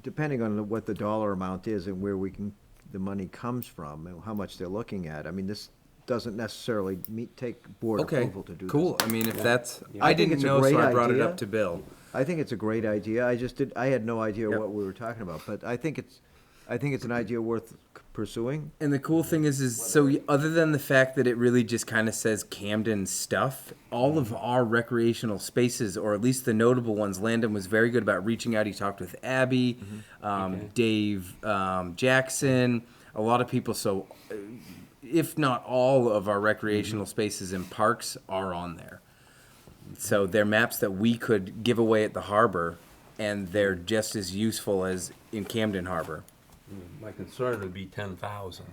depending on what the dollar amount is and where the money comes from and how much they're looking at. I mean, this doesn't necessarily take board Okay, approval to do this. cool. I mean, if that's, I I think didn't it's a know, great so I brought it idea. up to Bill. I think it's a great idea. I had no idea Yep. what we were talking about, but I think it's an idea worth pursuing. And the cool thing is so other than the fact that it really just kind of says Camden stuff, all of our recreational spaces, or at least the notable ones, Landon was very good about reaching out. He talked with Abby, Dave Jackson, a lot of people. So if not all of our recreational spaces and parks are on there. So they're maps that we could give away at the harbor, and they're just as useful as in Camden Harbor. My concern would be 10,000.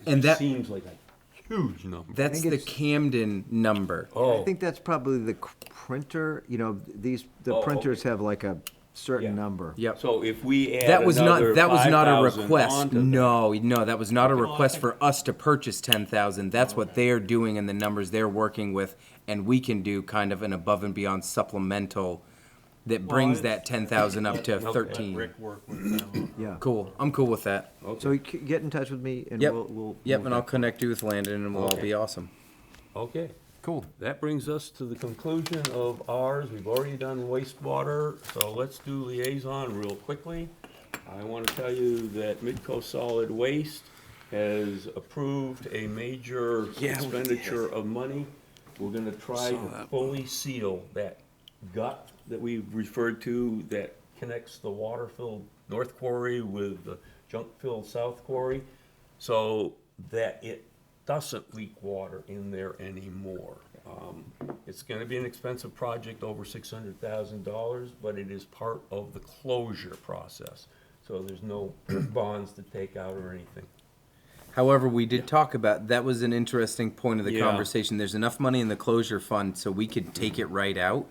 And It that- seems like a huge number. That's the Camden number. Oh, I think that's probably the printer, the Oh, printers okay. have like a certain Yeah. number. Yep. so if we add That was not another that was not a 5,000 request. onto that- No, that was not a Okay. request for us to purchase 10,000. That's what they are doing and the numbers they're working with, and we can do kind of an above and beyond supplemental that brings that 10,000 up to Okay. 13. Rick work with them. Yeah. Cool. I'm cool with that. So you get in touch with me and Yep. we'll. Yep, move and I'll that. connect you with Landon and we'll all Okay. be awesome. Okay. Cool. That brings us to the conclusion of ours. We've already done wastewater, so let's do liaison real quickly. I want to tell you that Midco Solid Waste has approved a major expenditure of money. We're gonna try to fully seal that gut that we referred to that connects the water-filled North Quarry with the junk-filled South Quarry, so that it doesn't leak water in there anymore. It's gonna be an expensive project, over $600,000, but it is part of the closure process. So there's no bonds to take out or anything. However, we did talk about, that was an interesting point of the Yeah. conversation. There's enough money in the closure fund so we could take it right out.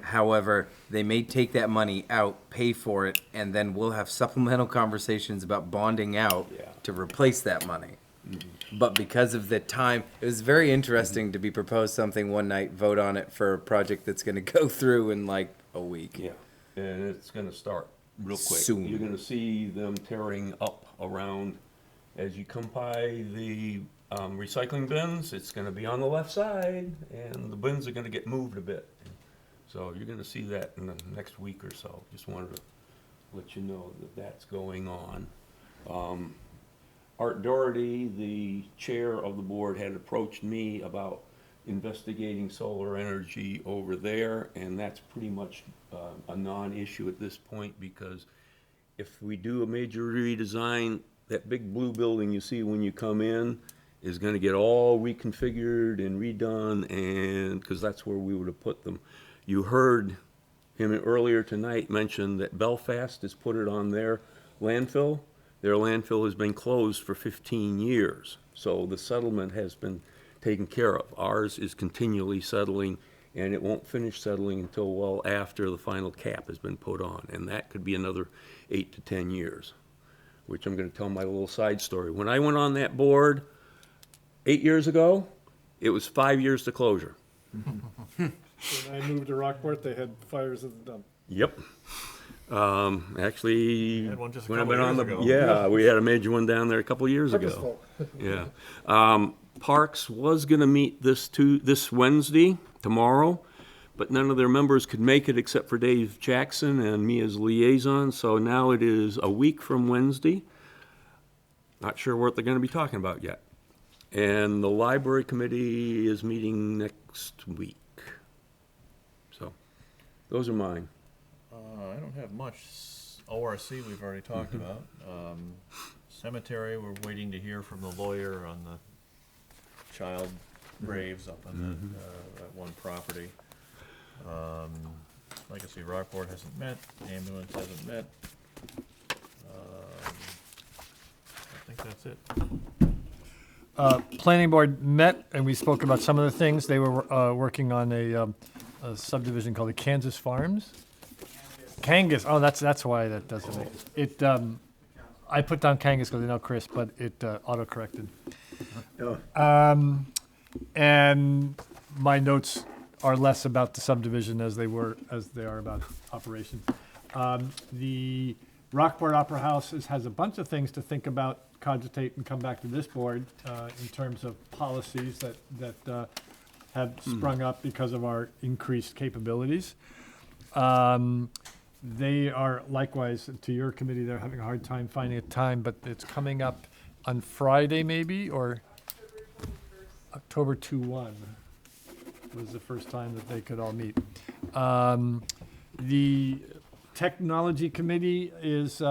However, they may take that money out, pay for it, and then we'll have supplemental conversations about bonding out Yeah. to replace that money. But because of the time, it was very interesting to be proposed something one night, vote on it for a project that's gonna go through in like a week. Yeah, and it's gonna start real quick. Soon. You're gonna see them tearing up around, as you come by the recycling bins, it's gonna be on the left side, and the bins are gonna get moved a bit. So you're gonna see that in the next week or so. Just wanted to let you know that that's going on. Art Doherty, the chair of the board, had approached me about investigating solar energy over there, and that's pretty much a non-issue at this point, because if we do a major redesign, that big blue building you see when you come in is gonna get all reconfigured and redone, and, because that's where we would have put them. You heard him earlier tonight mention that Belfast has put it on their landfill. Their landfill has been closed for 15 years, so the settlement has been taken care of. Ours is continually settling, and it won't finish settling until well after the final cap has been put on, and that could be another 8 to 10 years, which I'm gonna tell my little side story. When I went on that board 8 years ago, it was 5 years to closure. When I moved to Rockport, they had fires at the dump. Yep. Actually, Had one just a when I've couple been on years the, ago. yeah, we had a major one down there a couple years ago. Purposeful. Yeah. Parks was gonna meet this Wednesday, tomorrow, but none of their members could make it except for Dave Jackson and me as liaison, so now it is a week from Wednesday. Not sure what they're gonna be talking about yet. And the library committee is meeting next week. So, those are mine. I don't have much. ORC, we've already talked about. Cemetery, we're waiting to hear from the lawyer on the child graves up on that one property. Legacy Rockport hasn't met, ambulance hasn't met. I think that's it. Planning board met and we spoke about some of the things. They were working on a a subdivision called the Kansas Farms. Kangas, oh, that's why that doesn't make it. I put down Kangas because I know Chris, but it auto-corrected. Oh. And my notes are less about the subdivision as they are about operation. The Rockport Opera House has a bunch of things to think about, cogitate, and come back to this board in terms of policies that have sprung up because of our increased capabilities. They are likewise, to your committee, they're having a hard time finding a time, but it's coming up on Friday maybe, or October 2/1 was the first time that they could all meet. The Technology Committee is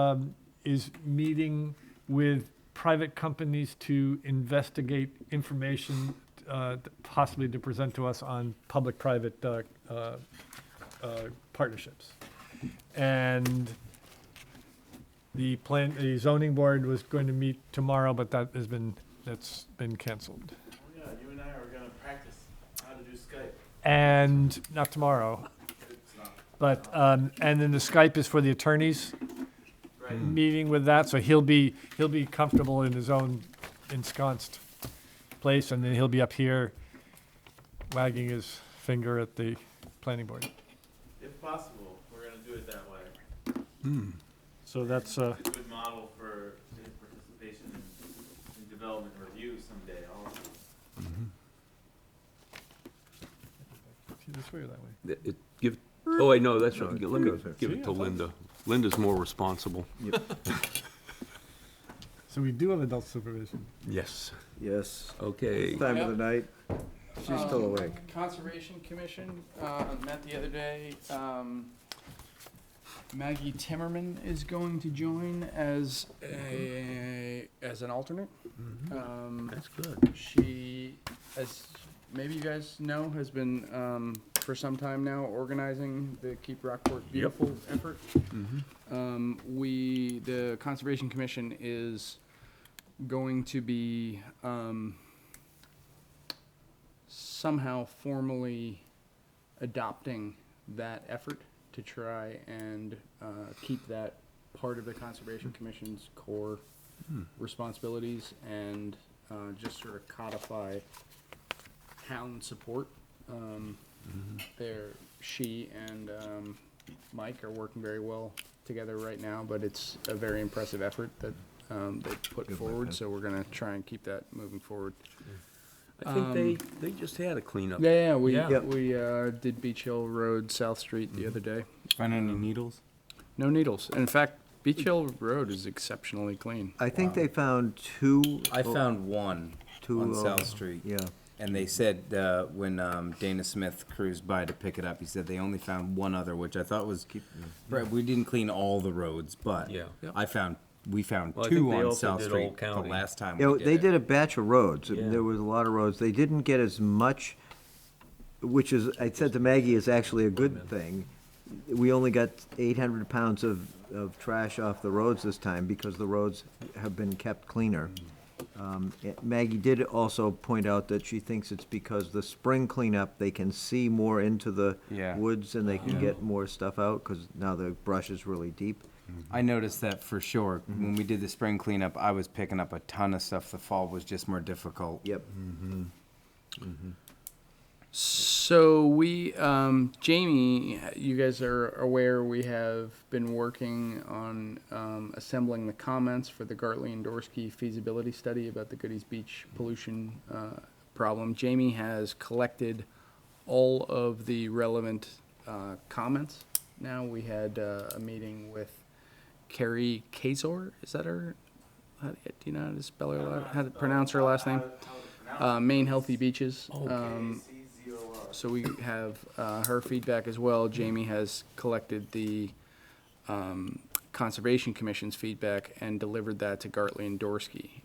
meeting with private companies to investigate information, possibly to present to us on public-private partnerships. And the zoning board was going to meet tomorrow, but that's been canceled. Yeah, you and I are gonna practice how to do Skype. And not tomorrow. But, and then the Skype is for the attorneys meeting with that, so he'll be comfortable in his own ensconced place, and then he'll be up here wagging his finger at the planning board. If possible, we're gonna do it that way. So that's, Good model for his participation in development review someday also. this way or that way? Oh, wait, no, that's right. No, Let me goes there. give See, it to I thought- Linda. Linda's more responsible. So we do have adult supervision. Yes. Yes, Okay. time of the night. She's still awake. Conservation Commission, met the other day. Maggie Timmerman is going to join as an alternate. That's good. She, as maybe you guys know, has been, for some time now, organizing the Keep Rockport Beautiful effort. The Conservation Commission is going to be, somehow formally adopting that effort to try and keep that part of the Conservation Commission's core responsibilities and just sort of codify town support. She and Mike are working very well together right now, but it's a very impressive effort that they put forward, so we're gonna try and keep that moving forward. I think they just had a cleanup. Yeah, we Yeah. we did Beach Hill Road, South Street the other day. Find any needles? No needles. In fact, Beach Hill Road is exceptionally clean. I think they found two. I found one two on of South them. Street. Yeah. And they said, when Dana Smith cruised by to pick it up, he said they only found one other, which I thought was, right, we didn't clean all the roads, but Yeah. we found Well, I think two they on also South did Street Old the County. last time Yeah, we they did did it. a batch of roads. Yeah. There was a lot of roads. They didn't get as much, which is, I said to Maggie, is actually a good thing. We only got 800 pounds of trash off the roads this time because the roads have been kept cleaner. Maggie did also point out that she thinks it's because the spring cleanup, they can see more into the Yeah. woods and they can get more stuff out because now the brush is really deep. I noticed that for sure. When we did the spring cleanup, I was picking up a ton of stuff. The fall was just more difficult. Yep. So we, Jamie, you guys are aware we have been working on assembling the comments for the Gartley and Dorsey feasibility study about the Goodies Beach pollution problem. Jamie has collected all of the relevant comments. Now we had a meeting with Carrie Kazor. Is that her? Do you know how to spell her? How to pronounce her last name? Maine Healthy Beaches. So we have her feedback as well. Jamie has collected the Conservation Commission's feedback and delivered that to Gartley and Dorsey.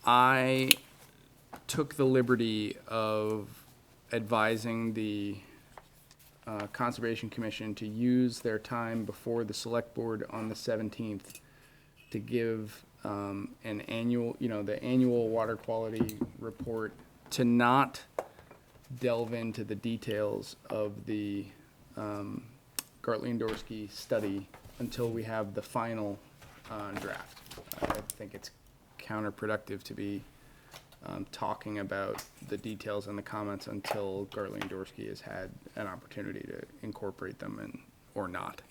I took the liberty of advising the Conservation Commission to use their time before the Select Board on the 17th to give an annual, the annual water quality report, to not delve into the details of the Gartley-Dorsky study until we have the final draft. I think it's counterproductive to be talking about the details and the comments until Gartley-Dorsky has had an opportunity to incorporate them or not.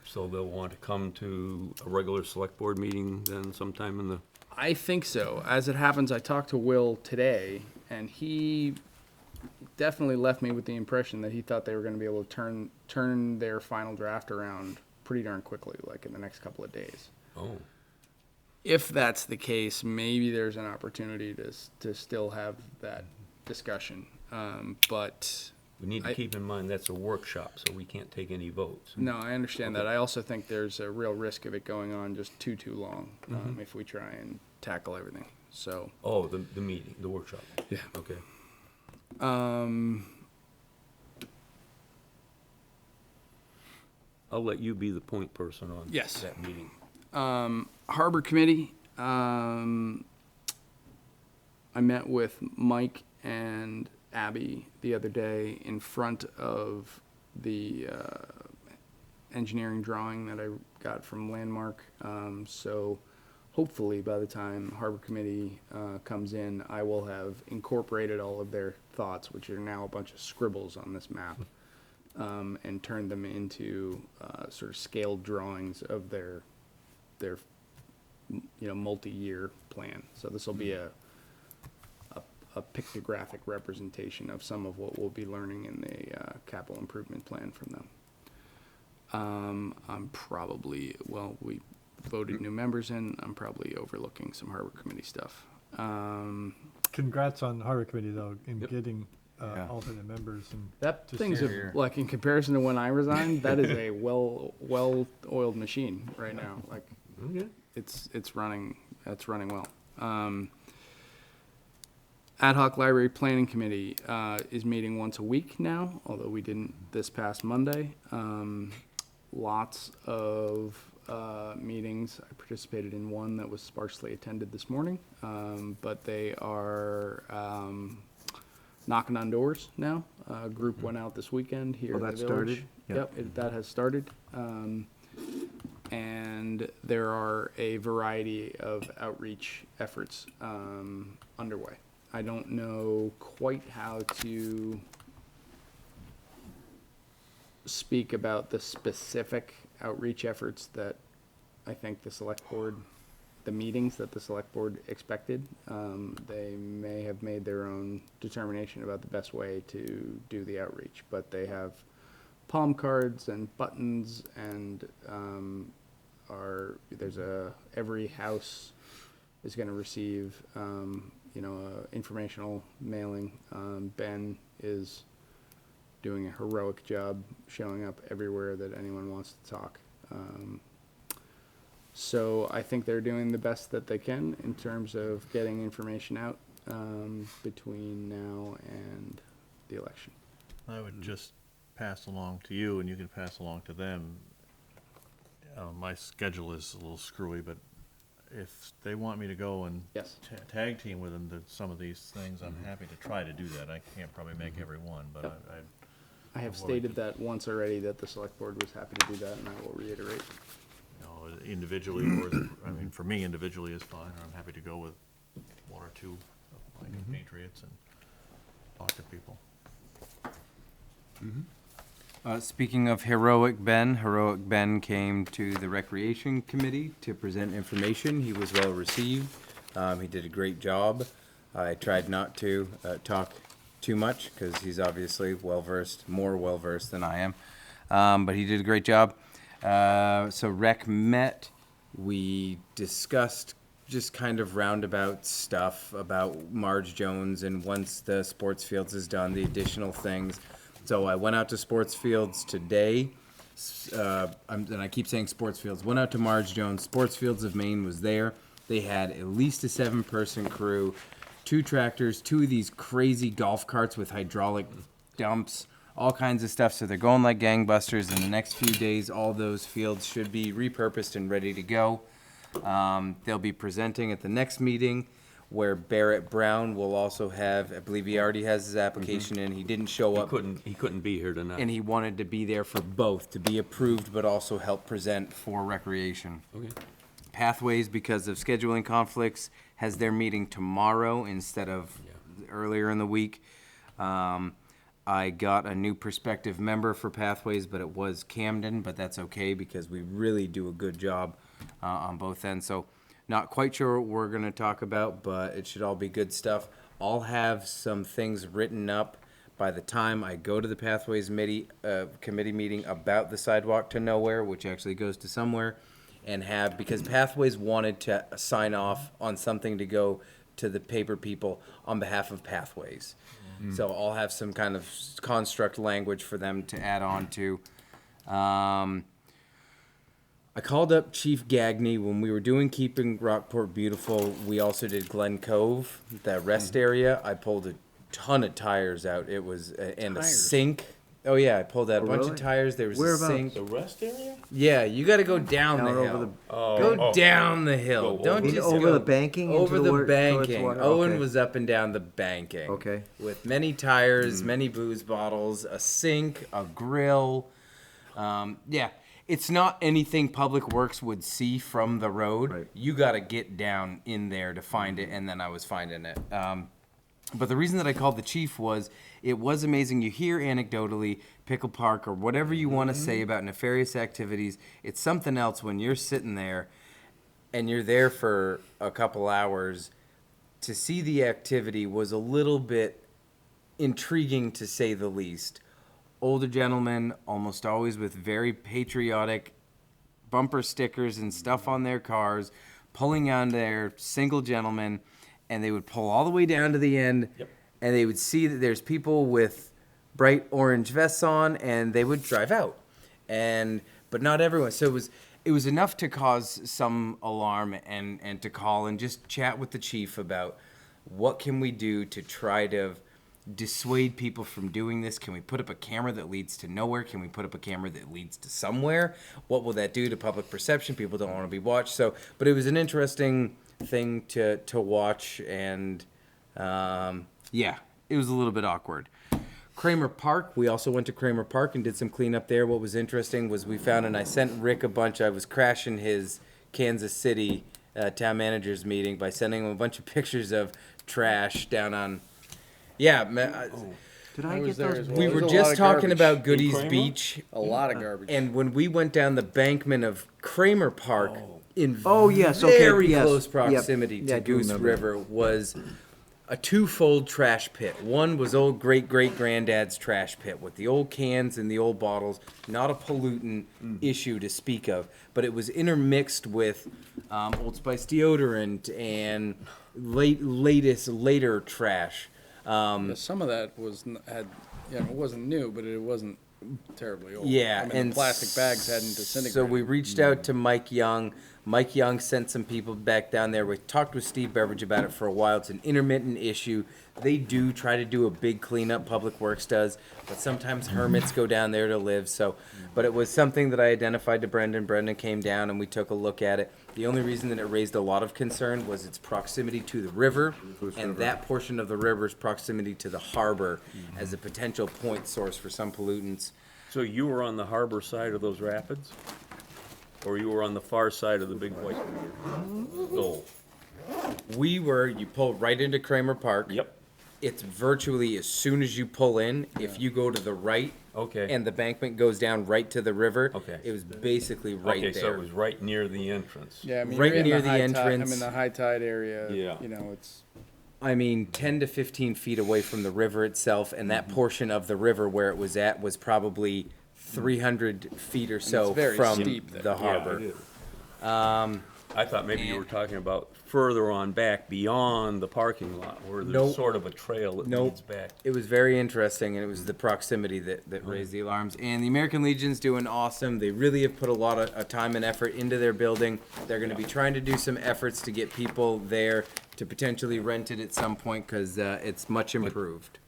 So they'll want to come to a regular select board meeting then sometime in the, I think so. As it happens, I talked to Will today, and he definitely left me with the impression that he thought they were going to be able to turn their final draft around pretty darn quickly, like in the next couple of days. oh, If that's the case, maybe there's an opportunity to still have that discussion. But we need to keep in mind that's a workshop, so we can't take any votes. no, I understand that. I also think there's a real risk of it going on just too long if we try and tackle everything. So, Oh, the meeting, the workshop. Yeah. Okay. I'll let you be the point person on Yes. that meeting. Harbor Committee, I met with Mike and Abby the other day in front of the engineering drawing that I got from Landmark. So hopefully by the time Harbor Committee comes in, I will have incorporated all of their thoughts, which are now a bunch of scribbles on this map, and turned them into sort of scaled drawings of their multi-year plan. So this will be a pictographic representation of some of what we'll be learning in the capital improvement plan from them. I'm probably, we voted new members in, I'm probably overlooking some Harbor Committee stuff. Congrats on Harbor Committee, though, in Yep. getting Yeah. alternate members. And That Just thing's here. like, in comparison to when I resigned, that is a well-oiled machine right now. Like, Okay. it's running well. Ad hoc Library Planning Committee is meeting once a week now, although we didn't this past Monday. Lots of meetings. I participated in one that was sparsely attended this morning, but they are knocking on doors now. A group went out this weekend here Oh, in the that village. started? Yeah. Yep, that has started. And there are a variety of outreach efforts underway. I don't know quite how to speak about the specific outreach efforts that I think the select board, the meetings that the select board expected. They may have made their own determination about the best way to do the outreach, but they have palm cards and buttons and every house is going to receive a informational mailing. Ben is doing a heroic job showing up everywhere that anyone wants to talk. So I think they're doing the best that they can in terms of getting information out between now and the election. I would just pass along to you, and you can pass along to them. My schedule is a little screwy, but if they want me to go and Yes. tag team with them to some of these things, I'm happy to try to do that. I can't probably make every one, but Yep. I I have Avoid stated that once already, that the select board was happy to do that, and I will reiterate. individually, or, I mean, for me, individually is fine. I'm happy to go with one or two of my compatriots and talk to people. Speaking of Heroic Ben came to the Recreation Committee to present information. He was well received. He did a great job. I tried not to talk too much because he's obviously more well-versed than I am. But he did a great job. So Rec met. We discussed just kind of roundabout stuff about Marge Jones, and once the sports fields is done, the additional things. So I went out to sports fields today, and I keep saying sports fields. Went out to Marge Jones. Sports Fields of Maine was there. They had at least a 7-person crew, 2 tractors, 2 of these crazy golf carts with hydraulic dumps, all kinds of stuff. So they're going like gangbusters. In the next few days, all those fields should be repurposed and ready to go. They'll be presenting at the next meeting. where Barrett Brown will also have, I believe he already has his application in, he didn't show up. He couldn't be here tonight. And he wanted to be there for both, to be approved, but also help present for recreation. Okay. Pathways, because of scheduling conflicts, has their meeting tomorrow instead of earlier in the week. I got a new prospective member for Pathways, but it was Camden, but that's okay because we really do a good job on both ends. So not quite sure what we're going to talk about, but it should all be good stuff. I'll have some things written up by the time I go to the Pathways committee meeting about the sidewalk to nowhere, which actually goes to somewhere, and have, because Pathways wanted to sign off on something to go to the paper people on behalf of Pathways. So I'll have some kind of construct language for them to add on to. I called up Chief Gagney when we were doing Keeping Rockport Beautiful. We also did Glen Cove, that rest area. I pulled a ton of tires out. It was, and a sink. Oh yeah, I pulled out a bunch of really? tires. There was Whereabouts? a sink. The rest area? Yeah, you got to go down the Down over hill. the- Go down the hill. Go Don't over Mean just over go the banking into over the the wa- towards banking. water? Owen Okay. was up and down the banking. Okay. With many tires, many booze bottles, a sink, a grill. Yeah, it's not anything Public Works would see from the road. Right. You got to get down in there to find it, and then I was finding it. But the reason that I called the chief was it was amazing. You hear anecdotally Pickle Park or whatever you want to say about nefarious activities. It's something else when you're sitting there and you're there for a couple hours. To see the activity was a little bit intriguing, to say the least. Older gentlemen, almost always with very patriotic bumper stickers and stuff on their cars, pulling on their single gentlemen, and they would pull all the way down to the end, and they would see that there's people with bright orange vests on, and they would drive out. But not everyone. So it was enough to cause some alarm and to call and just chat with the chief about what can we do to try to dissuade people from doing this. Can we put up a camera that leads to nowhere? Can we put up a camera that leads to somewhere? What will that do to public perception? People don't want to be watched. But it was an interesting thing to watch, and yeah, it was a little bit awkward. Kramer Park, we also went to Kramer Park and did some cleanup there. What was interesting was we found, and I sent Rick a bunch, I was crashing his Kansas City town managers meeting by sending him a bunch of pictures of trash down on, yeah, Did I I was get there those? as well. we There's were a lot just of talking garbage. about Goodies Kramer? Beach, A lot of garbage. and when we went down the bankment of Kramer Park, in Oh, yes, okay, very yes, close yep. proximity Yeah, I to do Goose remember. River, was a twofold trash pit. One was old great-great-granddad's trash pit with the old cans and the old bottles, not a pollutant issue to speak of, but it was intermixed with Old Spice deodorant and later trash. Yeah, some of that it wasn't new, but it wasn't terribly old. Yeah, I mean, and the plastic bags hadn't disintegrated. So we reached out to Mike Young. Mike Young sent some people back down there. We talked with Steve Beveridge about it for a while. It's an intermittent issue. They do try to do a big cleanup, Public Works does, but sometimes hermits go down there to live. But it was something that I identified to Brendan. Brendan came down and we took a look at it. The only reason that it raised a lot of concern was its proximity to the river, and that portion of the river's proximity to the harbor as a potential point source for some pollutants. So you were on the harbor side of those rapids? Or you were on the far side of the big white knoll? You pull right into Kramer Park. Yep. It's virtually as soon as you pull in, if you go to the right. Okay. And the bankment goes down right to the river. Okay. It was basically right Okay, so there. it was right near the entrance. Yeah, I mean, right you're in near the high tide- entrance. I'm in the high tide area. Yeah. You know, it's 10 to 15 feet away from the river itself, and that portion of the river where it was at was probably 300 feet or so it's very from steep there. the Yeah, harbor. it is. I thought maybe you were talking about further on back beyond the parking lot where there's Nope. sort of a trail that Nope. leads back. It was very interesting, and it was the proximity that raised the alarms. And the American Legion's doing awesome. They really have put a lot of time and effort into their building. They're going to be trying to do some efforts to get people there to potentially rent it at some point because it's much improved.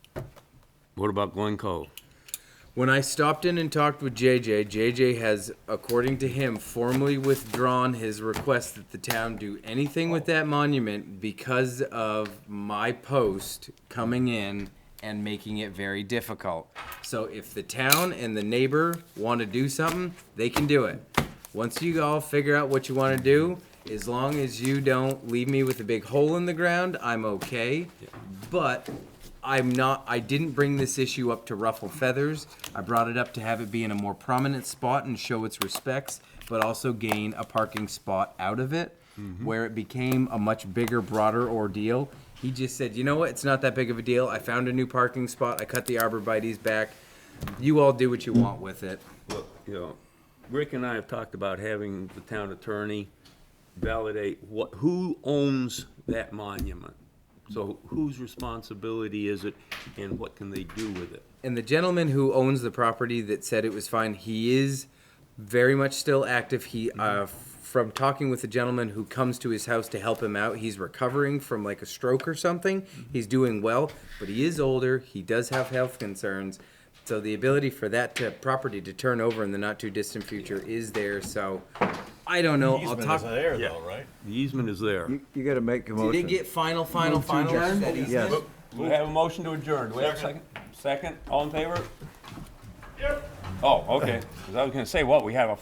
What about Glen Cove? When I stopped in and talked with JJ has, according to him, formally withdrawn his request that the town do anything with that monument because of my post coming in and making it very difficult. So if the town and the neighbor want to do something, they can do it. Once you all figure out what you want to do, as long as you don't leave me with a big hole in the ground, I'm okay. But I didn't bring this issue up to ruffle feathers. I brought it up to have it be in a more prominent spot and show its respects, but also gain a parking spot out of it, where it became a much bigger, broader ordeal. He just said, you know what, it's not that big of a deal. I found a new parking spot. I cut the arborvitae's back. You all do what you want with it. Look, you know, Rick and I have talked about having the town attorney validate who owns that monument. So whose responsibility is it, and what can they do with it? And the gentleman who owns the property that said it was fine, he is very much still active. He, from talking with the gentleman who comes to his house to help him out, he's recovering from like a stroke or something. He's doing well, but he is older. He does have health concerns. So the ability for that property to turn over in the not too distant future is there. So I don't know. I'll Easement talk. is there though, right? The easement is there. You gotta make a Did it motion. get final? That easement? Yes. Do we have a motion to adjourn? Do we have a second? Second, all in favor? Yep. Oh, okay. 'Cause I was gonna say what we have a